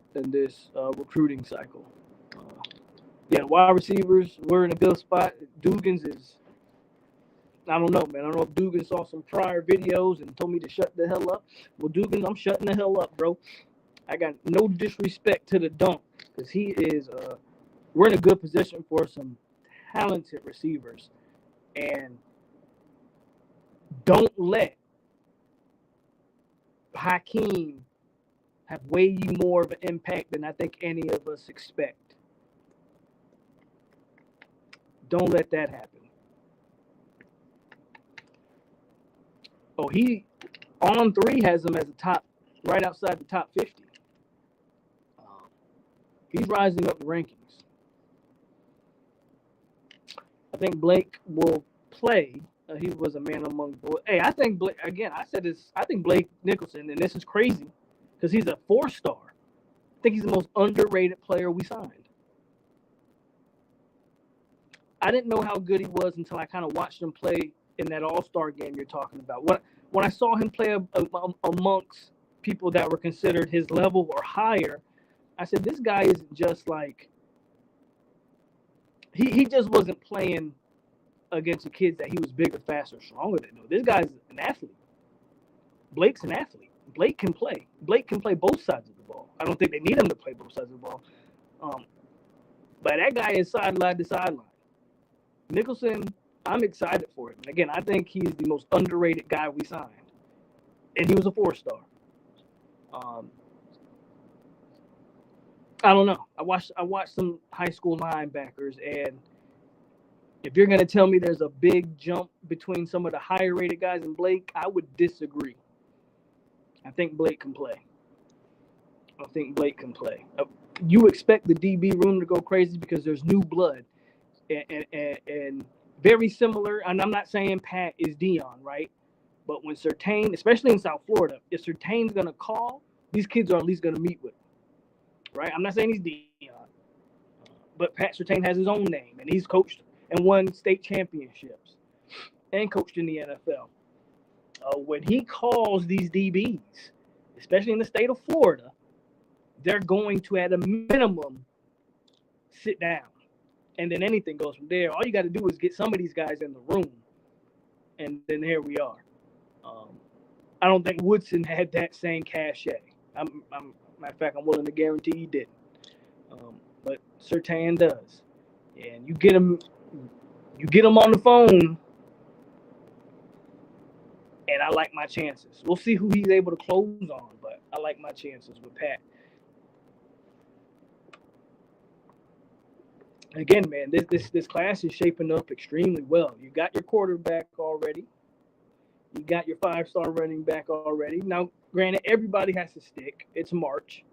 recruiting cycle. Wide receivers, we're in a good spot. Dugans is, I don't know, man. I don't know if Dugans saw some prior videos and told me to shut the hell up. Well, Dugans, I'm shutting the hell up, bro. I got no disrespect to the dunk because he is. We're in a good position for some talented receivers, and don't let Hakeem have way more of an impact than I think any of us expect. Don't let that happen. Oh, he On3 has him as a top right outside the top 50. He's rising up the rankings. I think Blake will play. He was a man among boys. Hey, I think Blake, again, I said this. I think Blake Nicholson, and this is crazy because he's a 4-star. I think he's the most underrated player we signed. I didn't know how good he was until I kind of watched him play in that All-Star game you're talking about. When I saw him play amongst people that were considered his level or higher, I said, this guy isn't just like he just wasn't playing against the kids that he was bigger, faster, stronger than. No, this guy's an athlete. Blake's an athlete. Blake can play. Blake can play both sides of the ball. I don't think they need him to play both sides of the ball. But that guy is sideline to sideline. Nicholson, I'm excited for him. And again, I think he's the most underrated guy we signed. And he was a 4-star. I don't know. I watched some high school linebackers, and if you're going to tell me there's a big jump between some of the higher rated guys and Blake, I would disagree. I think Blake can play. You expect the DB room to go crazy because there's new blood. And very similar, and I'm not saying Pat is Dion, right? But when Surtain, especially in South Florida, if Surtain's going to call, these kids are at least going to meet with him, right? I'm not saying he's Dion, but Pat Surtain has his own name, and he's coached and won state championships and coached in the NFL. When he calls these DBs, especially in the state of Florida, they're going to, at a minimum, sit down. And then anything goes from there. All you got to do is get some of these guys in the room, and then here we are. I don't think Woodson had that same cachet. Matter of fact, I'm willing to guarantee he didn't. But Surtain does, and you get him on the phone, and I like my chances. We'll see who he's able to close on, but I like my chances with Pat. Again, man, this class is shaping up extremely well. You got your quarterback already. You got your 5-star running back already. Now, granted, everybody has to stick. It's March.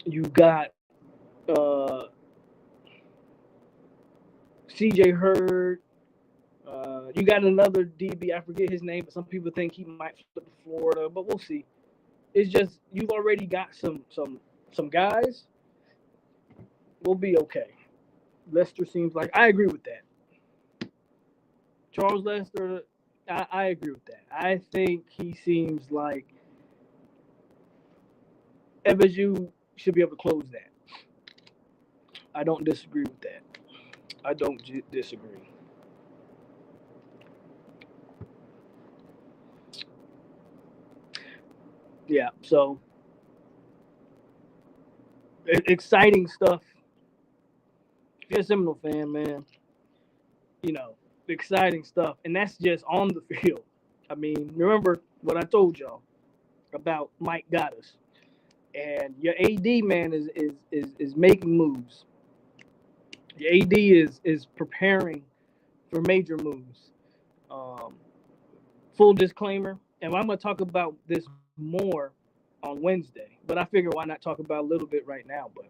You got C.J. Hurd. You got another DB. I forget his name, but some people think he might flip to Florida, but we'll see. It's just you've already got some guys. We'll be okay. Lester seems like I agree with that. Charles Lester, I agree with that. I think he seems like FSU should be able to close that. I don't disagree with that. I don't disagree. Yeah, so exciting stuff. If you're a Seminole fan, man, exciting stuff. And that's just on the field. I mean, remember what I told y'all about Mike Goddess. And your AD, man, is making moves. Your AD is preparing for major moves. Full disclaimer, and I'm going to talk about this more on Wednesday, but I figure why not talk about a little bit right now. But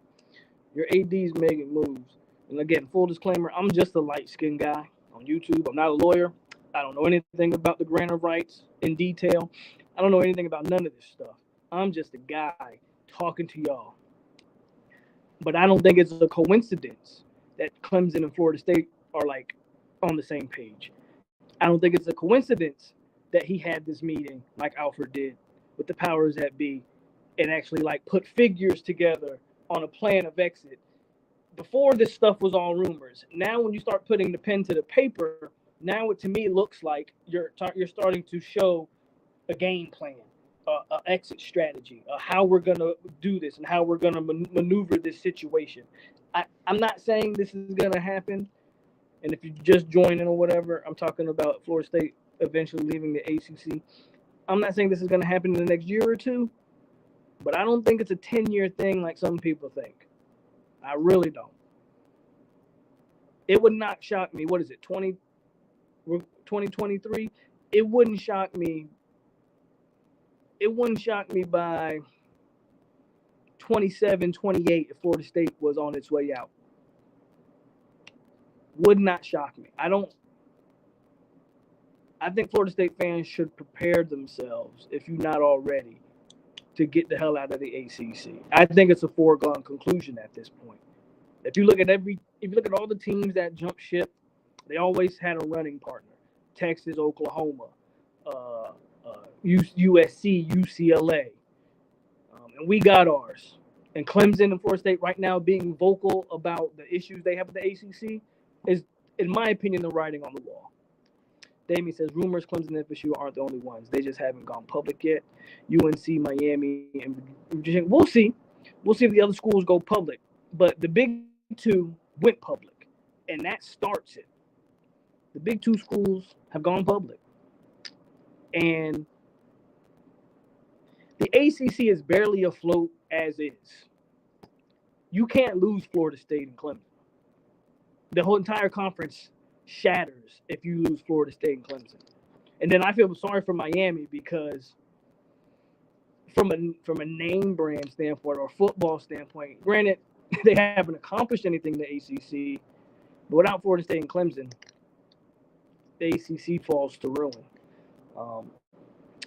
your AD's making moves. And again, full disclaimer, I'm just a light-skinned guy on YouTube. I'm not a lawyer. I don't know anything about the grant of rights in detail. I don't know anything about none of this stuff. I'm just a guy talking to y'all. But I don't think it's a coincidence that Clemson and Florida State are like on the same page. I don't think it's a coincidence that he had this meeting like Alfred did with the powers that be and actually like put figures together on a plan of exit. Before this stuff was all rumors. Now when you start putting the pen to the paper, now it to me looks like you're starting to show a game plan, an exit strategy, how we're going to do this and how we're going to maneuver this situation. I'm not saying this is going to happen. And if you just join in or whatever, I'm talking about Florida State eventually leaving the ACC. I'm not saying this is going to happen in the next year or two, but I don't think it's a 10-year thing like some people think. I really don't. It would not shock me. What is it? 2023? It wouldn't shock me. It wouldn't shock me by 27, 28 if Florida State was on its way out. Would not shock me. I think Florida State fans should prepare themselves, if you're not already, to get the hell out of the ACC. I think it's a foregone conclusion at this point. If you look at all the teams that jump ship, they always had a running partner: Texas, Oklahoma, USC, UCLA, and we got ours. And Clemson and Florida State right now being vocal about the issues they have with the ACC is, in my opinion, the writing on the wall. Damien says rumors Clemson and FSU aren't the only ones. They just haven't gone public yet. UNC, Miami, and Virginia. We'll see. We'll see if the other schools go public. But the big two went public, and that starts it. The big two schools have gone public. And the ACC is barely afloat as is. You can't lose Florida State and Clemson. The whole entire conference shatters if you lose Florida State and Clemson. And then I feel sorry for Miami because from a name brand standpoint or football standpoint, granted, they haven't accomplished anything in the ACC, but without Florida State and Clemson, the ACC falls to ruin.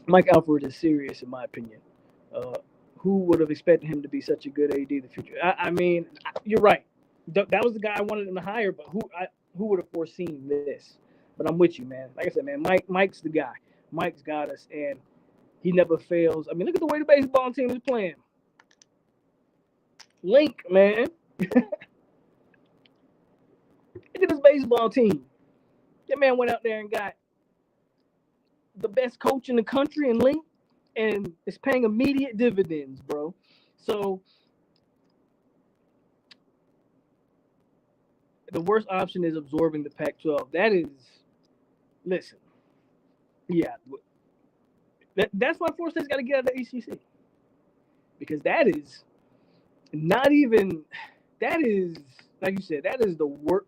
Mike Alford is serious, in my opinion. Who would have expected him to be such a good AD in the future? I mean, you're right. That was the guy I wanted him to hire, but who would have foreseen this? But I'm with you, man. Like I said, man, Mike's the guy. Mike's got us, and he never fails. I mean, look at the way the baseball team is playing. Link, man. Look at this baseball team. That man went out there and got the best coach in the country in Link, and it's paying immediate dividends, bro. So the worst option is absorbing the Pac-12. That is, listen, yeah, that's why Florida State's got to get out of the ACC, because that is not even. That is, like you said, that is the worst.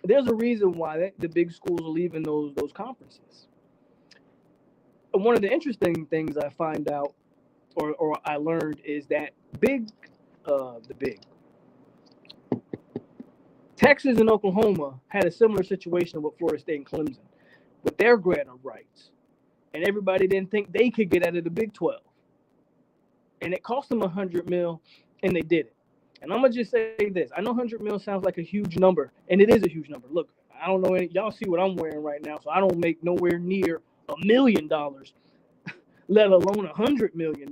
There's a reason why the big schools are leaving those conferences. And one of the interesting things I find out, or I learned, is that the big Texas and Oklahoma had a similar situation with Florida State and Clemson with their grant of rights, and everybody didn't think they could get out of the Big 12, and it cost them $100 million, and they did it. And I'm gonna just say this: I know $100 million sounds like a huge number, and it is a huge number. Look, I don't know y'all see what I'm wearing right now, so I don't make nowhere near $1 million, let alone $100 million.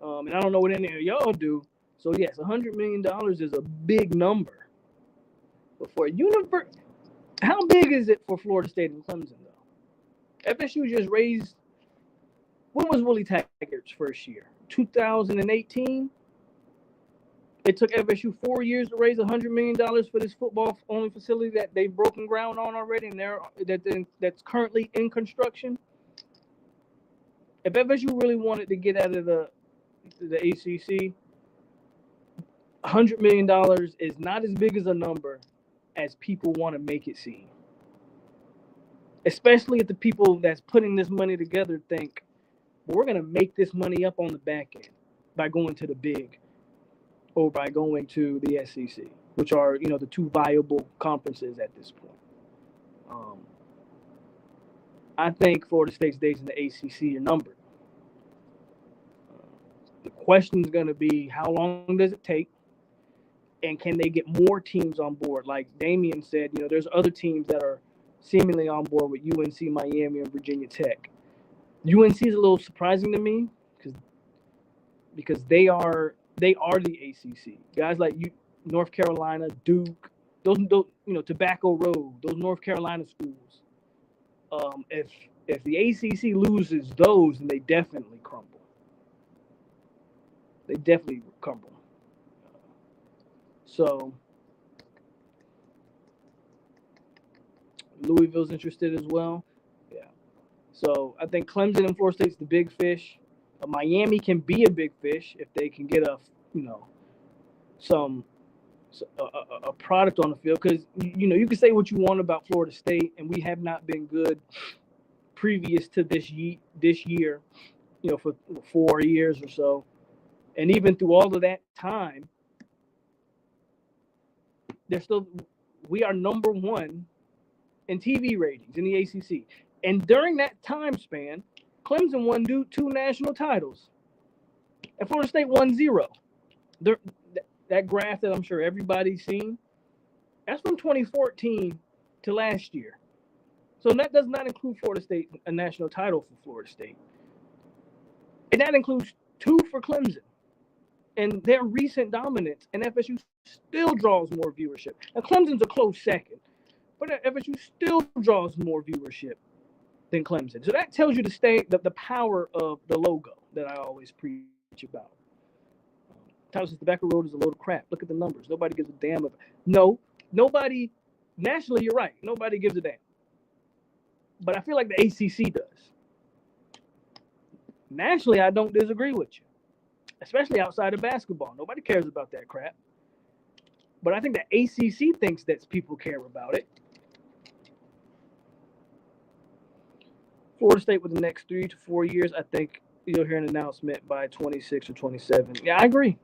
And I don't know what any of y'all do. So yes, $100 million is a big number. But for a university, how big is it for Florida State and Clemson though? FSU just raised. When was Willie Taggart's first year? 2018. It took FSU 4 years to raise $100 million for this football-only facility that they've broken ground on already, and that's currently in construction. If FSU really wanted to get out of the ACC, $100 million is not as big as a number as people want to make it seem. Especially if the people that's putting this money together think, well, we're going to make this money up on the back end by going to the big, or by going to the SEC, which are, the two viable conferences at this point. I think Florida State's days in the ACC are numbered. The question is going to be, how long does it take? And can they get more teams on board? Like Damien said, there's other teams that are seemingly on board with UNC, Miami, and Virginia Tech. UNC is a little surprising to me because they are the ACC. Guys like North Carolina, Duke, those Tobacco Road, those North Carolina schools. If the ACC loses those, then they definitely crumble. They definitely crumble. So Louisville's interested as well. Yeah. So I think Clemson and Florida State's the big fish. Miami can be a big fish if they can get some a product on the field. Because you can say what you want about Florida State, and we have not been good previous to this year. For 4 years or so, and even through all of that time, we are number one in TV ratings in the ACC. And during that time span, Clemson won 2 national titles, and Florida State won 0. That graph that I'm sure everybody's seen, that's from 2014 to last year. So that does not include Florida State, a national title for Florida State. And that includes 2 for Clemson. And their recent dominance, and FSU still draws more viewership. Now, Clemson's a close second, but FSU still draws more viewership than Clemson. So that tells you the power of the logo that I always preach about. Tells us the back of the road is a load of crap. Look at the numbers. Nobody gives a damn about. No, nobody. Nationally, you're right. Nobody gives a damn. But I feel like the ACC does. Nationally, I don't disagree with you, especially outside of basketball. Nobody cares about that crap. But I think the ACC thinks that people care about it. Florida State with the next 3 to 4 years, I think you'll hear an announcement by 26 or 27. Yeah, I agree.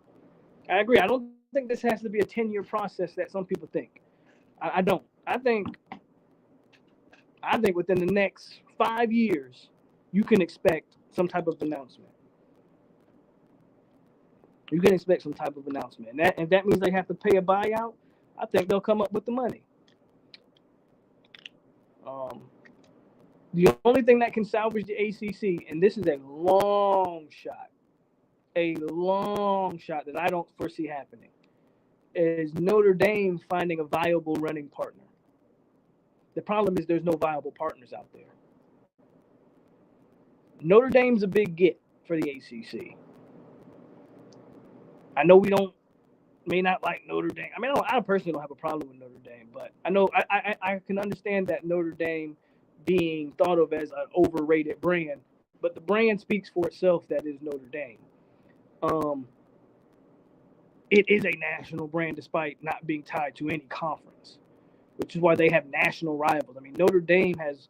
I don't think this has to be a 10-year process that some people think. I don't. I think within the next 5 years, you can expect some type of announcement. You can expect some type of announcement. And if that means they have to pay a buyout, I think they'll come up with the money. The only thing that can salvage the ACC, and this is a long shot that I don't foresee happening, is Notre Dame finding a viable running partner. The problem is there's no viable partners out there. Notre Dame's a big get for the ACC. I know we may not like Notre Dame. I mean, I personally don't have a problem with Notre Dame, but I know I can understand that Notre Dame being thought of as an overrated brand, but the brand speaks for itself. That is Notre Dame. It is a national brand despite not being tied to any conference, which is why they have national rivals. I mean, Notre Dame has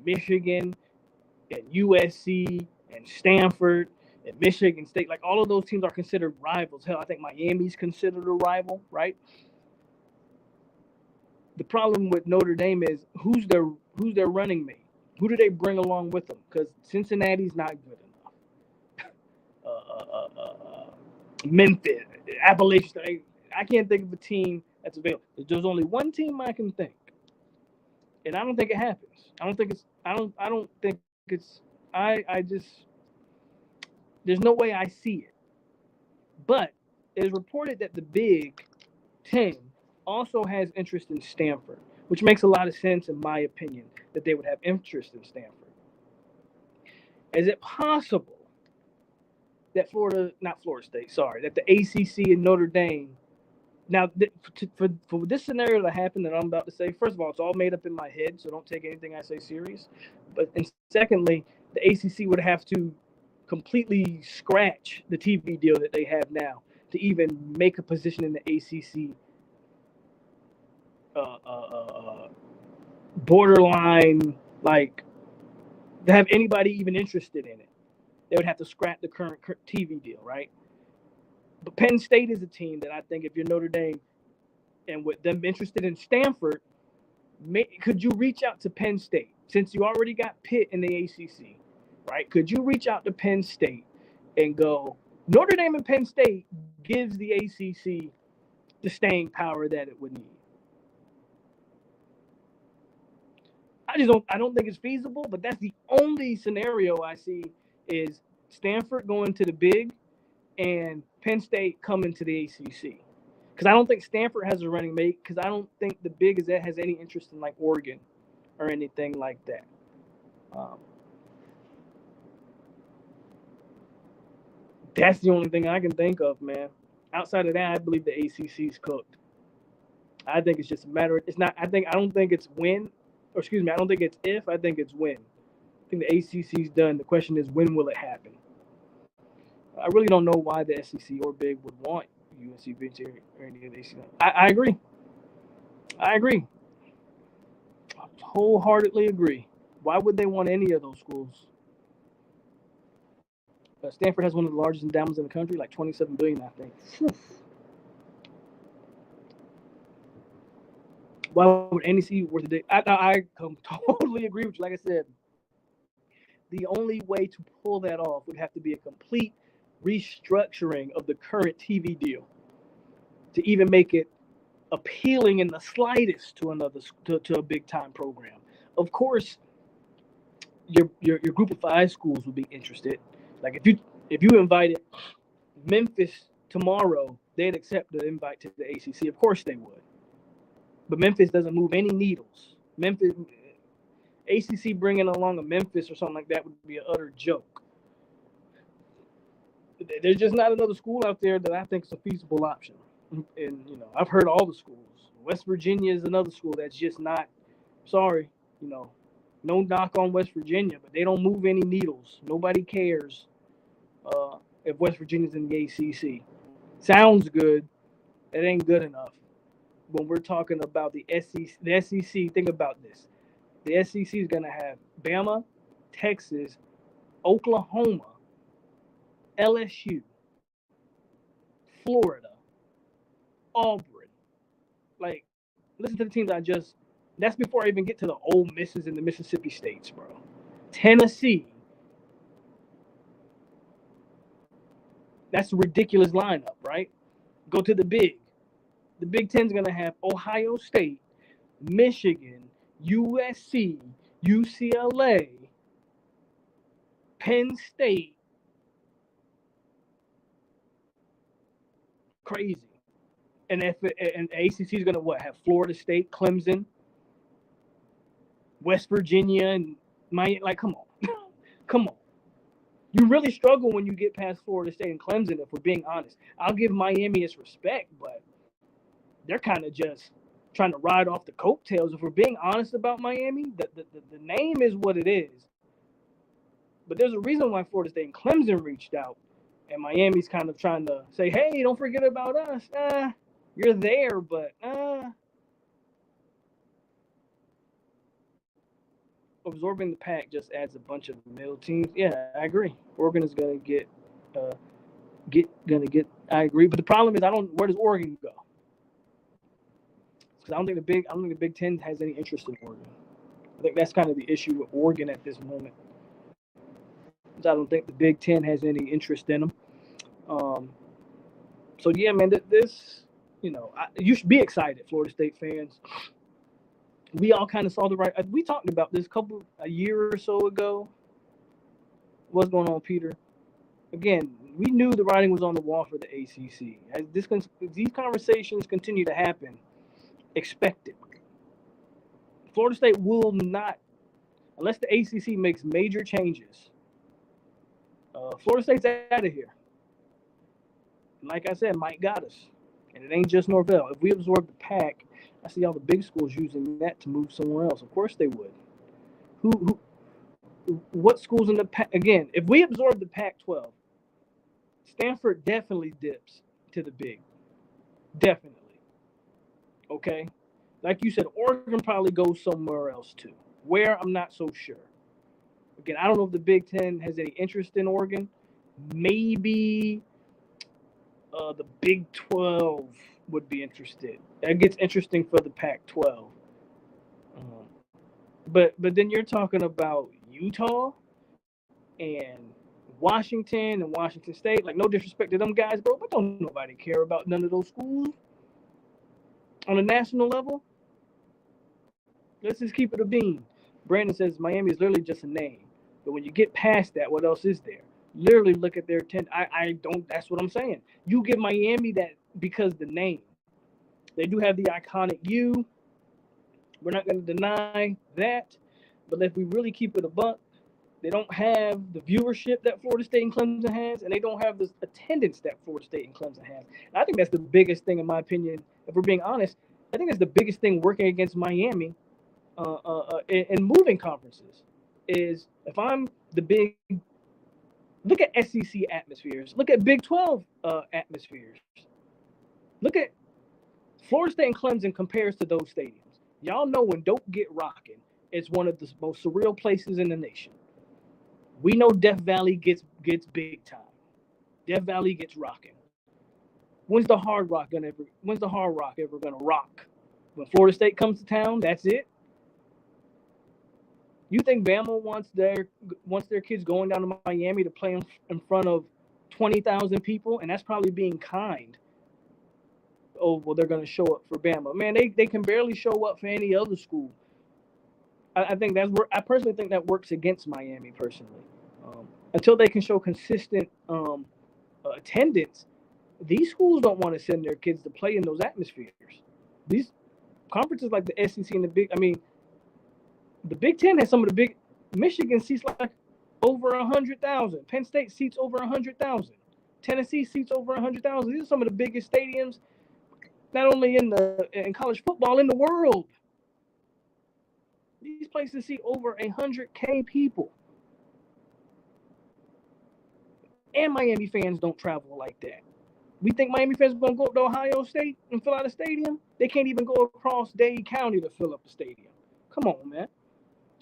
Michigan and USC and Stanford and Michigan State. Like, all of those teams are considered rivals. Hell, I think Miami's considered a rival, right? The problem with Notre Dame is who's their running mate? Who do they bring along with them? Because Cincinnati's not good enough. Memphis, Appalachian. I can't think of a team that's available. There's only one team I can think, and I don't think it happens. There's no way I see it. But it is reported that the Big Ten also has interest in Stanford, which makes a lot of sense in my opinion that they would have interest in Stanford. Is it possible that that the ACC and Notre Dame, now for this scenario to happen that I'm about to say, first of all, it's all made up in my head, so don't take anything I say serious. And secondly, the ACC would have to completely scratch the TV deal that they have now to even make a position in the ACC borderline, like, to have anybody even interested in it. They would have to scrap the current TV deal, right? But Penn State is a team that I think, if you're Notre Dame and with them interested in Stanford, could you reach out to Penn State? Since you already got Pitt in the ACC, right? Could you reach out to Penn State and go, Notre Dame and Penn State gives the ACC the staying power that it would need? I don't think it's feasible, but that's the only scenario I see, is Stanford going to the Big and Penn State coming to the ACC. Because I don't think Stanford has a running mate, because I don't think the Big has any interest in, like, Oregon or anything like that. That's the only thing I can think of, man. Outside of that, I believe the ACC's cooked. I think it's just a matter of, I don't think it's when, or excuse me, I don't think it's if, I think it's when. I think the ACC's done. The question is, when will it happen? I really don't know why the SEC or Big would want UNC Vince or any of these. I agree. I agree. I wholeheartedly agree. Why would they want any of those schools? Stanford has one of the largest endowments in the country, like $27 billion, I think. Whew. Why would any see worth a day? I totally agree with you. Like I said, the only way to pull that off would have to be a complete restructuring of the current TV deal to even make it appealing in the slightest to a big time program. Of course, your group of five schools would be interested. Like if you invited Memphis tomorrow, they'd accept the invite to the ACC. Of course they would. But Memphis doesn't move any needles. Memphis ACC bringing along a Memphis or something like that would be an utter joke. There's just not another school out there that I think is a feasible option. And I've heard all the schools. West Virginia is another school that's just not. Sorry, no knock on West Virginia, but they don't move any needles. Nobody cares if West Virginia's in the ACC. Sounds good. It ain't good enough. When we're talking about the SEC, think about this. The SEC is going to have Bama, Texas, Oklahoma, LSU, Florida, Auburn. Like, listen to the teams that's before I even get to the Ole Misses and the Mississippi States, bro. Tennessee. That's a ridiculous lineup, right? Go to the Big. The Big Ten's going to have Ohio State, Michigan, USC, UCLA, Penn State. Crazy. And ACC is going to have Florida State, Clemson, West Virginia, and Miami. Like, come on. Come on. You really struggle when you get past Florida State and Clemson, if we're being honest. I'll give Miami its respect, but they're kind of just trying to ride off the coattails. If we're being honest about Miami, the name is what it is. But there's a reason why Florida State and Clemson reached out, and Miami's kind of trying to say, hey, don't forget about us. You're there, but absorbing the pack just adds a bunch of middle teams. Yeah, I agree. Oregon is going to get. I agree, but the problem is, where does Oregon go? Because I don't think the Big Ten has any interest in Oregon. I think that's kind of the issue with Oregon at this moment. I don't think the Big Ten has any interest in them. So yeah, man, this, you should be excited, Florida State fans. We all kind of saw we talked about this a year or so ago. What's going on, Peter? Again, we knew the writing was on the wall for the ACC. As these conversations continue to happen, expect it. Florida State will not, unless the ACC makes major changes. Florida State's out of here. And like I said, Mike got us. And it ain't just Norvell. If we absorb the Pac, I see all the big schools using that to move somewhere else. Of course they would. What schools in the Pac? Again, if we absorb the Pac-12, Stanford definitely dips to the Big. Definitely. Okay? Like you said, Oregon probably goes somewhere else too. Where, I'm not so sure. Again, I don't know if the Big Ten has any interest in Oregon. Maybe the Big 12 would be interested. That gets interesting for the Pac-12. But then you're talking about Utah and Washington and Washington State. Like, no disrespect to them guys, bro, but don't nobody care about none of those schools on a national level. Let's just keep it a bean. Brandon says Miami is literally just a name. But when you get past that, what else is there? Literally look at their I don't. That's what I'm saying. You give Miami that because the name. They do have the iconic U. We're not going to deny that. But if we really keep it a buck, they don't have the viewership that Florida State and Clemson has, and they don't have the attendance that Florida State and Clemson has. And I think that's the biggest thing, in my opinion. If we're being honest, I think that's the biggest thing working against Miami in moving conferences. Is if I'm the big, look at SEC atmospheres, look at Big 12 atmospheres. Look at Florida State and Clemson compares to those stadiums. Y'all know when Dope get rocking, it's one of the most surreal places in the nation. We know Death Valley gets big time. Death Valley gets rocking. When's the Hard Rock ever gonna rock? When Florida State comes to town, that's it. You think Bama wants their kids going down to Miami to play in front of 20,000 people, and that's probably being kind. Oh, well, they're going to show up for Bama. Man, they can barely show up for any other school. I think I personally think that works against Miami personally. Until they can show consistent attendance, these schools don't want to send their kids to play in those atmospheres. These conferences like the SEC and the Big Ten has some of the big. Michigan seats like over 100,000. Penn State seats over 100,000. Tennessee seats over 100,000. These are some of the biggest stadiums, not only in college football, in the world. These places see over 100K people. And Miami fans don't travel like that. We think Miami fans are going to go up to Ohio State and fill out a stadium? They can't even go across Dade County to fill up the stadium. Come on, man.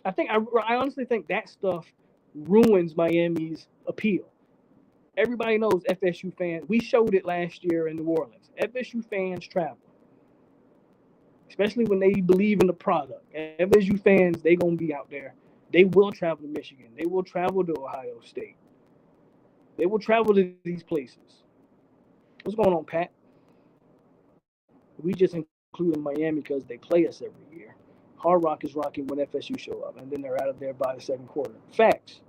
I honestly think that stuff ruins Miami's appeal. Everybody knows FSU fans. We showed it last year in New Orleans. FSU fans travel, especially when they believe in the product. FSU fans, they gonna be out there. They will travel to Michigan. They will travel to Ohio State. They will travel to these places. What's going on, Pat? We just included Miami because they play us every year. Hard Rock is rocking when FSU show up, and then they're out of there by the second quarter. Facts.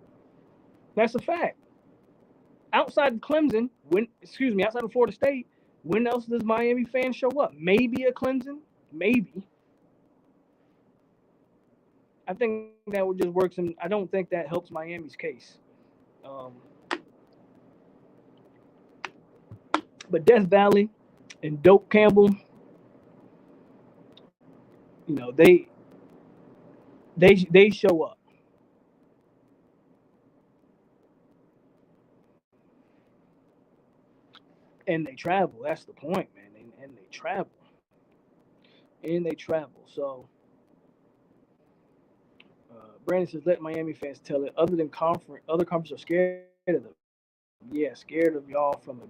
That's a fact. Outside of Clemson, outside of Florida State, when else does Miami fans show up? Maybe a Clemson, maybe. I think that would just work. And I don't think that helps Miami's case. But Death Valley and Dope Campbell, they show up. And they travel. That's the point, man. And they travel. So Brandon says, let Miami fans tell it. Other conferences are scared of them. Yeah, scared of y'all from a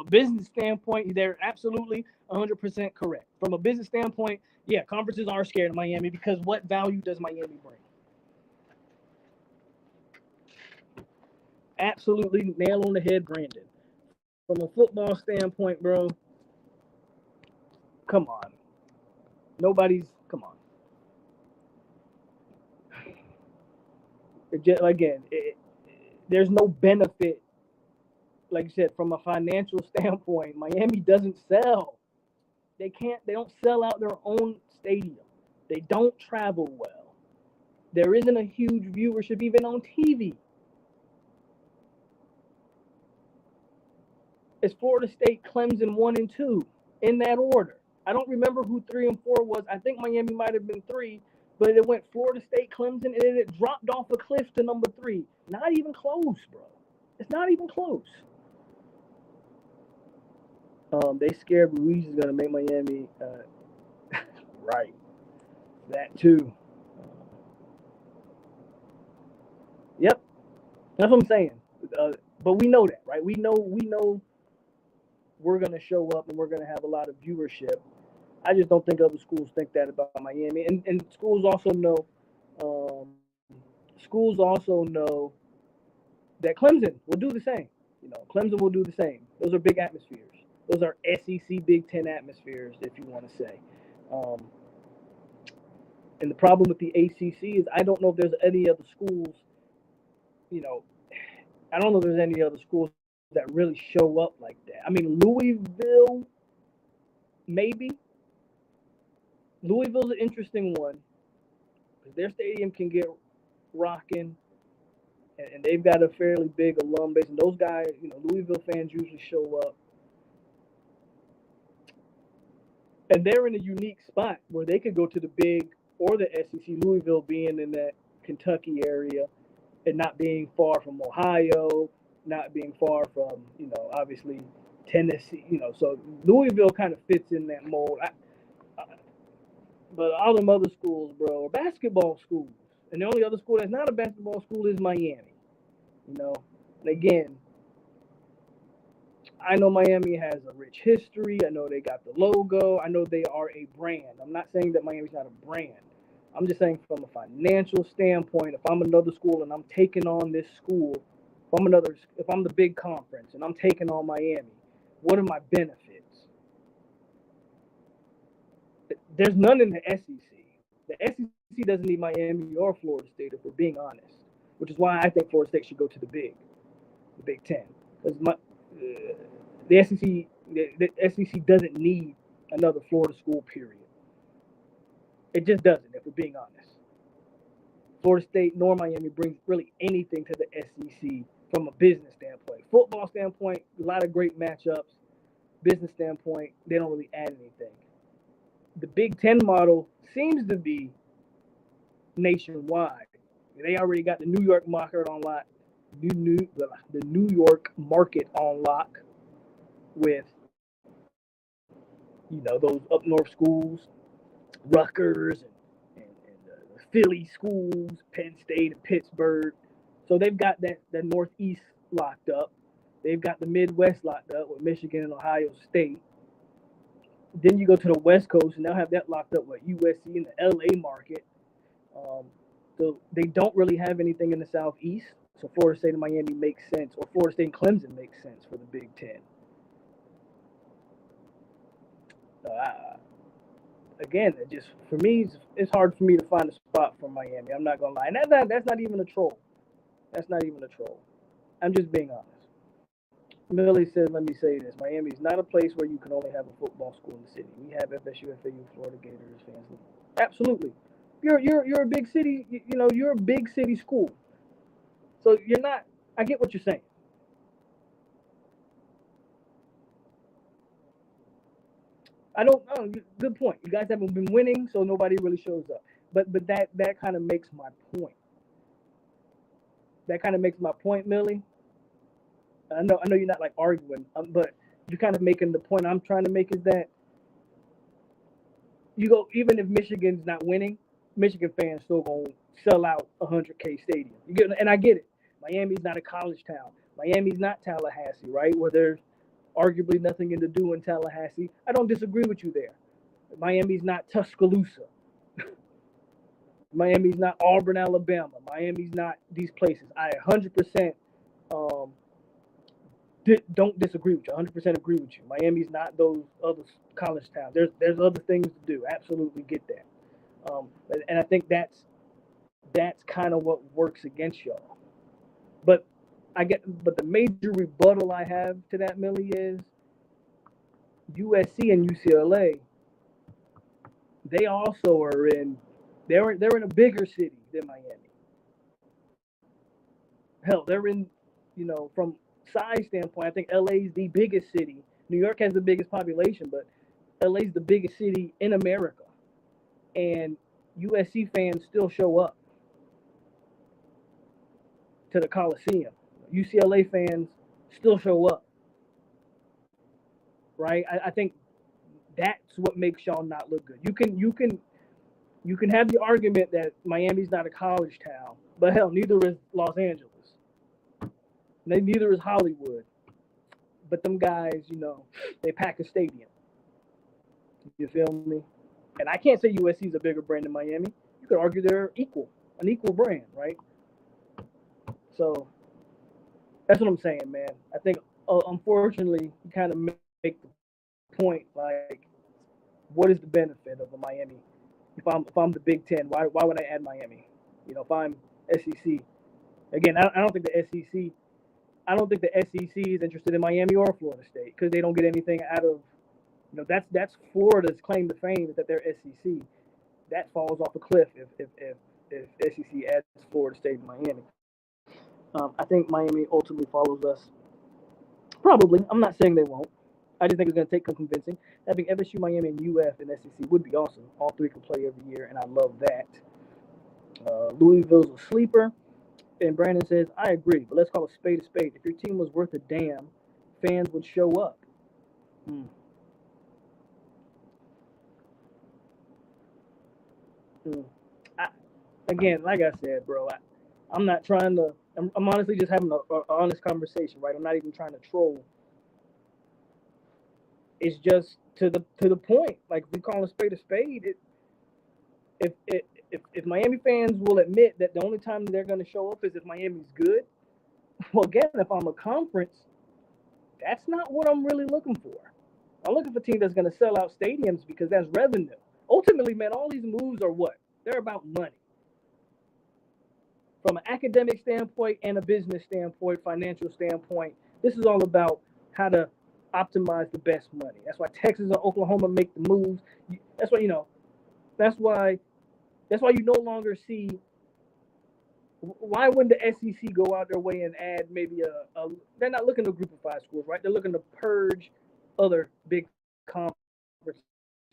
business standpoint. They're absolutely 100% correct. From a business standpoint, yeah, conferences are scared of Miami because what value does Miami bring? Absolutely nail on the head, Brandon. From a football standpoint, bro, come on. Come on. There's no benefit. Like you said, from a financial standpoint, Miami doesn't sell. They don't sell out their own stadium. They don't travel well. There isn't a huge viewership even on TV. It's Florida State, Clemson 1 and 2 in that order. I don't remember who 3 and 4 was. I think Miami might have been 3, but it went Florida State, Clemson, and then it dropped off a cliff to number 3. Not even close, bro. It's not even close. They scared Ruiz is going to make Miami right. That too. Yep. That's what I'm saying. But we know that, right? We know we're going to show up and we're going to have a lot of viewership. I just don't think other schools think that about Miami. And schools also know that Clemson will do the same. Clemson will do the same. Those are big atmospheres. Those are SEC Big Ten atmospheres, if you want to say. And the problem with the ACC is I don't know if there's any other schools, I don't know if there's any other schools that really show up like that. I mean, Louisville, maybe. Louisville's an interesting one. Their stadium can get rocking, and they've got a fairly big alum base. And those guys, Louisville fans usually show up. And they're in a unique spot where they could go to the Big or the SEC, Louisville being in that Kentucky area and not being far from Ohio, not being far from, obviously Tennessee, so Louisville kind of fits in that mold. But all them other schools, bro, are basketball schools. And the only other school that's not a basketball school is Miami. And again, I know Miami has a rich history. I know they got the logo. I know they are a brand. I'm not saying that Miami's not a brand. I'm just saying from a financial standpoint, if I'm another school and I'm taking on this school, if I'm the big conference and I'm taking on Miami, what are my benefits? There's none in the SEC. The SEC doesn't need Miami or Florida State, if we're being honest, which is why I think Florida State should go to the Big Ten. Because the SEC doesn't need another Florida school, period. It just doesn't, if we're being honest. Florida State nor Miami brings really anything to the SEC from a business standpoint. Football standpoint, a lot of great matchups. Business standpoint, they don't really add anything. The Big Ten model seems to be nationwide. They already got the New York market on lock. The New York market on lock with those up north schools, Rutgers and the Philly schools, Penn State and Pittsburgh. So they've got that Northeast locked up. They've got the Midwest locked up with Michigan and Ohio State. Then you go to the West Coast and they'll have that locked up with USC and the LA market. So they don't really have anything in the Southeast. So Florida State and Miami makes sense, or Florida State and Clemson makes sense for the Big Ten. Again, for me, it's hard for me to find a spot for Miami. I'm not gonna lie, and that's not even a troll. That's not even a troll. I'm just being honest. Millie says, let me say this: Miami is not a place where you can only have a football school in the city. We have FSU, FAU, Florida Gators fans. Absolutely, you're a big city. You're a big city school. So you're not. I get what you're saying. I don't know. Good point. You guys haven't been winning, so nobody really shows up. But that kind of makes my point. That kind of makes my point, Millie. I know you're not like arguing, but you're kind of making the point I'm trying to make is that even if Michigan's not winning, Michigan fans still gonna sell out 100K stadium. And I get it. Miami's not a college town. Miami's not Tallahassee, right? Where there's arguably nothing to do in Tallahassee. I don't disagree with you there. Miami's not Tuscaloosa. Miami's not Auburn, Alabama. Miami's not these places. I 100% don't disagree with you. 100% agree with you. Miami's not those other college towns. There's other things to do. Absolutely get that. And I think that's kind of what works against y'all. But the major rebuttal I have to that, Millie, is USC and UCLA. They also are they're in a bigger city than Miami. Hell, they're in, from size standpoint, I think LA is the biggest city. New York has the biggest population, but LA is the biggest city in America. And USC fans still show up to the Coliseum. UCLA fans still show up. Right? I think that's what makes y'all not look good. You can have the argument that Miami's not a college town, but hell, neither is Los Angeles. Neither is Hollywood. But them guys, they pack a stadium. You feel me? And I can't say USC is a bigger brand than Miami. You could argue they're an equal brand, right? So that's what I'm saying, man. I think, unfortunately, you kind of make the point, like, what is the benefit of a Miami? If I'm the Big Ten, why would I add Miami? If I'm SEC, again, I don't think the SEC. I don't think the SEC is interested in Miami or Florida State because they don't get anything out of. That's Florida's claim to fame is that they're SEC. That falls off a cliff if SEC adds Florida State and Miami. I think Miami ultimately follows us. Probably. I'm not saying they won't. I just think it's going to take some convincing. Having FSU, Miami, and UF and SEC would be awesome. All three could play every year, and I love that. Louisville's a sleeper. And Brandon says, I agree, but let's call a spade a spade. If your team was worth a damn, fans would show up. Mm. Mm. I, again, like I said, bro, I'm not trying to. I'm honestly just having a honest conversation, right? I'm not even trying to troll. It's just to the point. Like, if we call a spade a spade, if Miami fans will admit that the only time they're going to show up is if Miami's good, well, again, if I'm a conference, that's not what I'm really looking for. I'm looking for a team that's going to sell out stadiums because that's revenue. Ultimately, man, all these moves are what? They're about money. From an academic standpoint and a business standpoint, financial standpoint, this is all about how to optimize the best money. That's why Texas and Oklahoma make the moves. That's why That's why. That's why you no longer see. Why wouldn't the SEC go out their way and add maybe a they're not looking to group of five schools, right? They're looking to purge other big conferences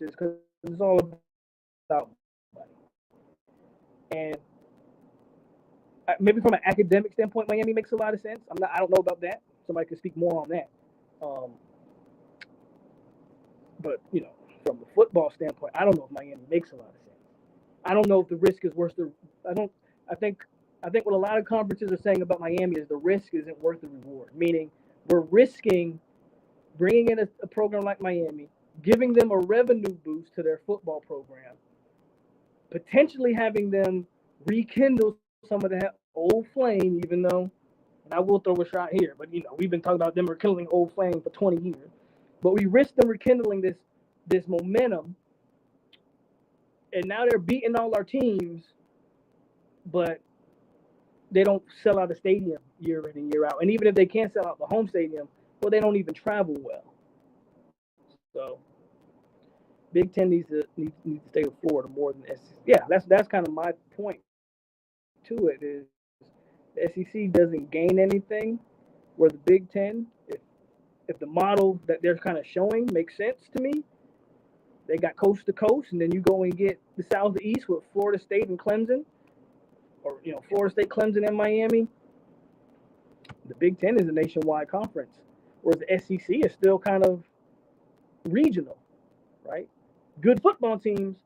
because it's all about money. And maybe from an academic standpoint, Miami makes a lot of sense. I don't know about that. Somebody could speak more on that. Um, but from a football standpoint, I don't know if Miami makes a lot of sense. I don't know if the risk is worth the. I don't. I think. I think what a lot of conferences are saying about Miami is the risk isn't worth the reward. Meaning, we're risking bringing in a program like Miami, giving them a revenue boost to their football program, potentially having them rekindle some of that old flame, even though, and I will throw a shot here, but we've been talking about them rekindling old flame for 20 years, but we risk them rekindling this momentum, and now they're beating all our teams, but they don't sell out a stadium year in and year out, and even if they can't sell out the home stadium, well, they don't even travel well. So Big Ten needs to stay with Florida more than the SEC. Yeah, that's kind of my point to it is the SEC doesn't gain anything, where the Big Ten, if the model that they're kind of showing makes sense to me, they got coast to coast, and then you go and get the South to East with Florida State and Clemson, or Florida State, Clemson, and Miami. The Big Ten is a nationwide conference, whereas the SEC is still kind of regional, right? Good football teams,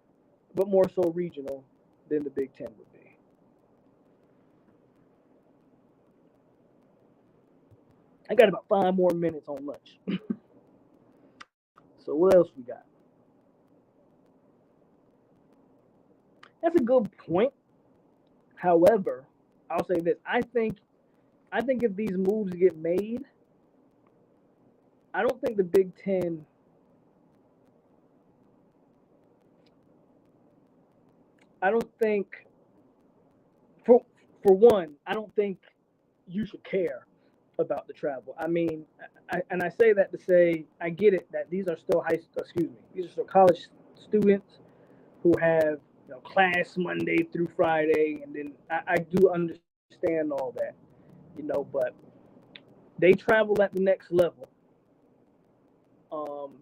but more so regional than the Big Ten would be. I got about 5 more minutes on lunch. So what else we got? That's a good point. However, I'll say this: I think if these moves get made, I don't think the Big Ten. I don't think for for one, I don't think you should care about the travel. I mean, and I say that to say I get it that these are still these are still college students who have class Monday through Friday, and then I do understand all that, but they travel at the next level.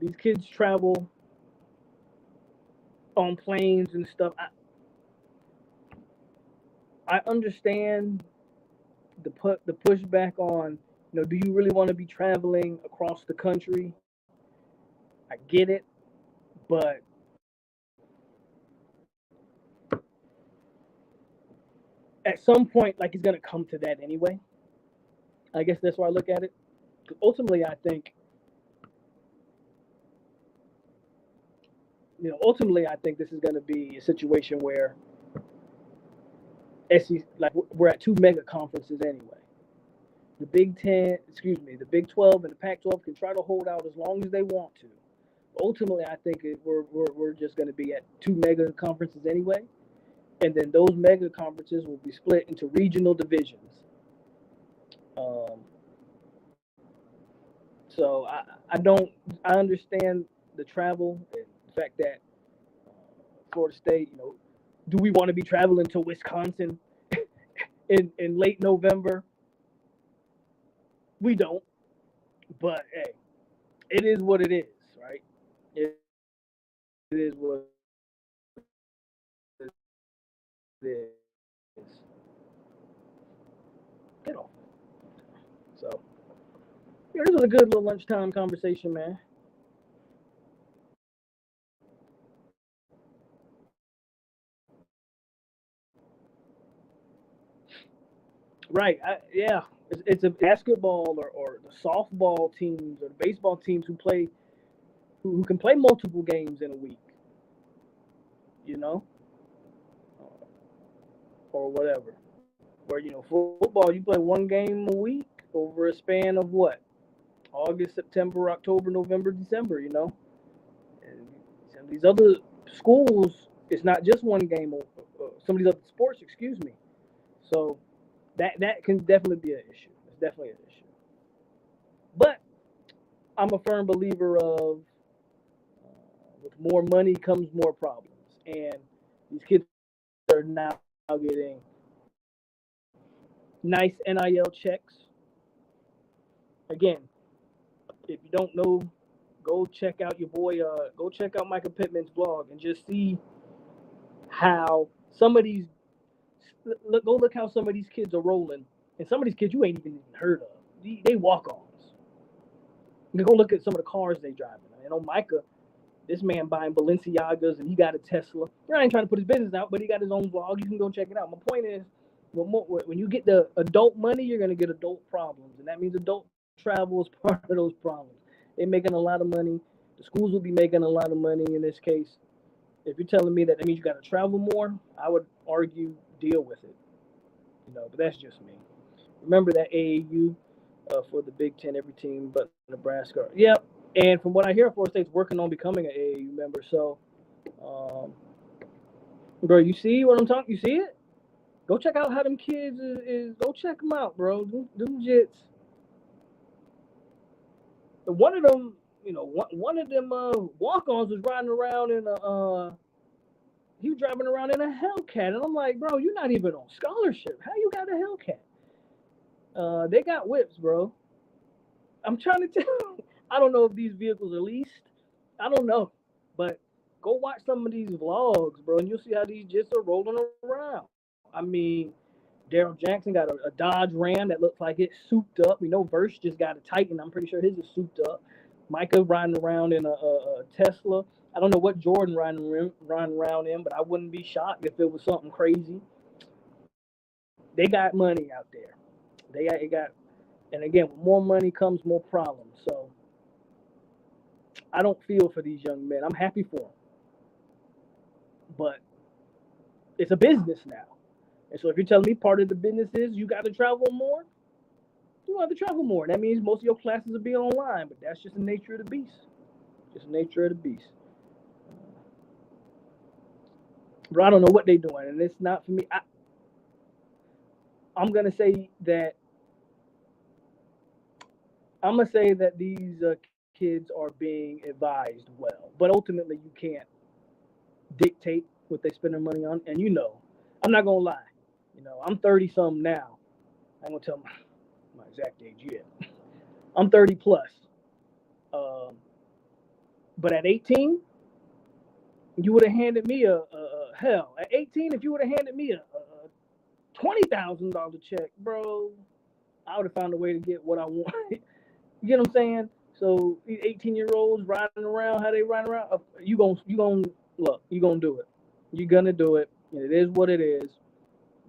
These kids travel on planes and stuff. I understand the pushback on, do you really want to be traveling across the country? I get it, but at some point, like, it's gonna come to that anyway. I guess that's why I look at it. Ultimately, I think, this is gonna be a situation where SEC, like, we're at two mega conferences anyway. The Big Ten, the Big 12 and the Pac-12 can try to hold out as long as they want to. Ultimately, I think we're just going to be at two mega conferences anyway, and then those mega conferences will be split into regional divisions. Um, so I don't I understand the travel and the fact that Florida State, do we want to be traveling to Wisconsin in late November? We don't, but hey, it is what it is, right? It is what it is. Get off. So, this was a good little lunchtime conversation, man. Right. Yeah. It's a basketball or the softball teams or the baseball teams who can play multiple games in a week, you know, or whatever. Where football, you play one game a week over a span of what? August, September, October, November, December. And some of these other schools, it's not just one game. Some of these other sports, excuse me. So that can definitely be an issue. It's definitely an issue. But I'm a firm believer of with more money comes more problems, and these kids are now getting nice NIL checks. Again, if you don't know, go check out your boy. Go check out Michael Pittman's blog and just see how some of these look how some of these kids are rolling, and some of these kids you ain't even heard of. They walk-ons. You go look at some of the cars they driving. I know Micah, this man buying Balenciagas and he got a Tesla. I ain't trying to put his business out, but he got his own vlog. You can go check it out. My point is, when you get the adult money, you're gonna get adult problems, and that means adult travel is part of those problems. They're making a lot of money. The schools will be making a lot of money in this case. If you're telling me that means you got to travel more, I would argue deal with it. But that's just me. Remember that AAU for the Big Ten, every team but Nebraska. Yep. And from what I hear, Florida State's working on becoming an AAU member. So, bro, you see what I'm talking? You see it? Go check out how them kids is. Go check them out, bro. Them jits. One of them, one of them walk-ons was riding around in a. He was driving around in a Hellcat, and I'm like, bro, you're not even on scholarship. How you got a Hellcat? They got whips, bro. I'm trying to tell. I don't know if these vehicles are leased. I don't know, but go watch some of these vlogs, bro, and you'll see how these jits are rolling around. I mean, Daryl Jackson got a Dodge Ram that looks like it's souped up. We know Verse just got a Titan. I'm pretty sure his is souped up. Micah riding around in a Tesla. I don't know what Jordan riding around in, but I wouldn't be shocked if it was something crazy. They got money out there. They got, and again, with more money comes more problems. So I don't feel for these young men. I'm happy for them, but it's a business now. And so if you're telling me part of the business is you got to travel more, you have to travel more. That means most of your classes will be online, but that's just the nature of the beast. Just the nature of the beast. But I don't know what they're doing, and it's not for me. I'm gonna say that these kids are being advised well, but ultimately you can't dictate what they spend their money on. And I'm not gonna lie. I'm 30 something now. I ain't gonna tell my exact age yet. I'm 30 plus. But at 18, you would have handed me a hell. At 18, if you would have handed me a $20,000 check, bro, I would have found a way to get what I wanted. You get what I'm saying? So these 18-year-olds riding around, how they riding around, you gonna look, you gonna do it. You're gonna do it. It is what it is.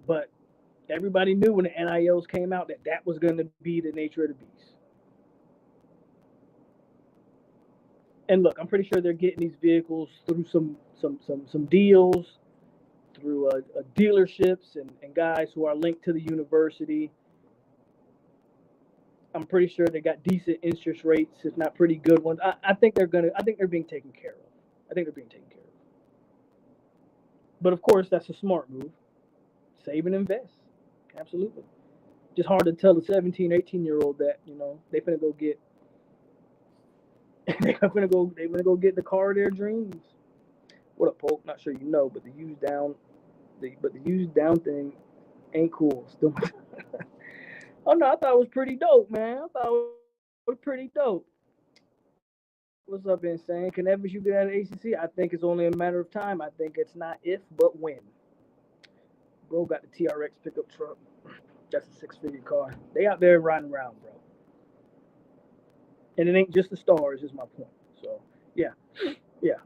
But everybody knew when the NILs came out that was gonna be the nature of the beast. And look, I'm pretty sure they're getting these vehicles through some deals, through dealerships and guys who are linked to the university. I'm pretty sure they got decent interest rates, if not pretty good ones. I think they're being taken care of. I think they're being taken care of. But of course, that's a smart move. Save and invest. Absolutely. Just hard to tell a 17, 18-year-old that, they finna go get they're gonna go get the car of their dreams. What up, Polk? Not sure you know, but the used down thing ain't cool. Still. Oh no, I thought it was pretty dope, man. I thought it was pretty dope. What's up, Insane? Can FSU get out of ACC? I think it's only a matter of time. I think it's not if, but when. Bro got the TRX pickup truck. That's a 6-figure car. They out there riding around, bro. And it ain't just the stars, is my point. So, yeah,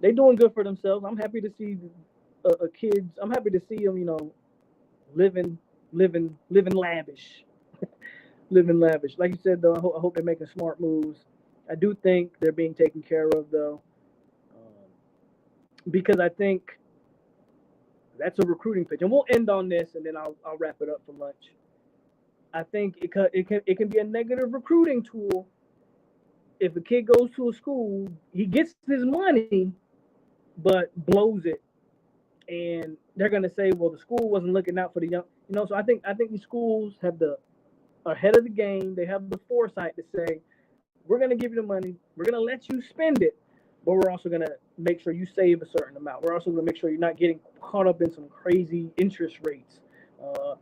they doing good for themselves. I'm happy to see kids. I'm happy to see them, living lavish. living lavish. Like you said, though, I hope they're making smart moves. I do think they're being taken care of, though, because I think that's a recruiting pitch. And we'll end on this, and then I'll wrap it up for lunch. I think it can be a negative recruiting tool if a kid goes to a school, he gets his money, but blows it, and they're gonna say, well, the school wasn't looking out for the young. So I think these schools have the ahead of the game. They have the foresight to say, we're gonna give you the money, we're gonna let you spend it, but we're also gonna make sure you save a certain amount. We're also gonna make sure you're not getting caught up in some crazy interest rates. Uh,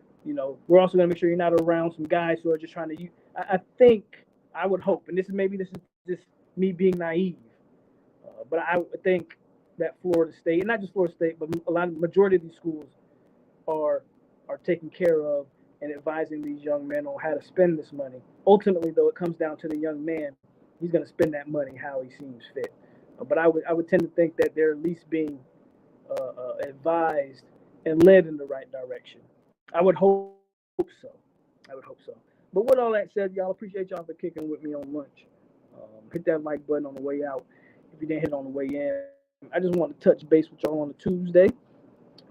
we're also gonna make sure you're not around some guys who are just trying to. I think I would hope, and this is just me being naive, but I would think that Florida State, and not just Florida State, but a lot of majority of these schools are are taking care of and advising these young men on how to spend this money. Ultimately, though, it comes down to the young man. He's going to spend that money how he seems fit. But I would tend to think that they're at least being advised and led in the right direction. I would hope so. I would hope so. But with all that said, y'all, appreciate y'all for kicking with me on lunch. Hit that like button on the way out if you didn't hit on the way in. I just want to touch base with y'all on a Tuesday.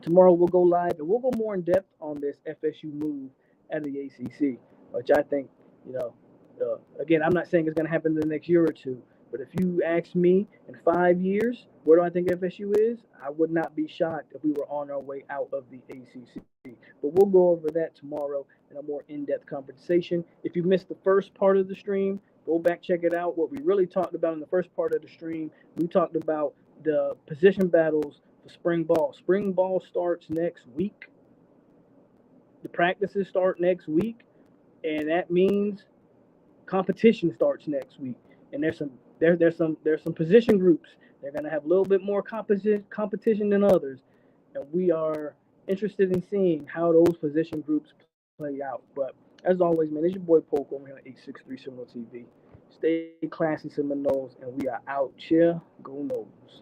Tomorrow we'll go live and we'll go more in depth on this FSU move at the ACC, which I think, you know, again, I'm not saying it's going to happen in the next year or two, but if you ask me in 5 years, where do I think FSU is? I would not be shocked if we were on our way out of the ACC. But we'll go over that tomorrow in a more in-depth conversation. If you missed the first part of the stream, go back, check it out. What we really talked about in the first part of the stream, we talked about the position battles for spring ball. Spring ball starts next week. The practices start next week, and that means competition starts next week. And there's some position groups. They're gonna have a little bit more competition than others, and we are interested in seeing how those position groups play out. But as always, man, it's your boy Polk over here on 863 Seminole TV. Stay classy, Seminoles, and we are out here. Go Noles.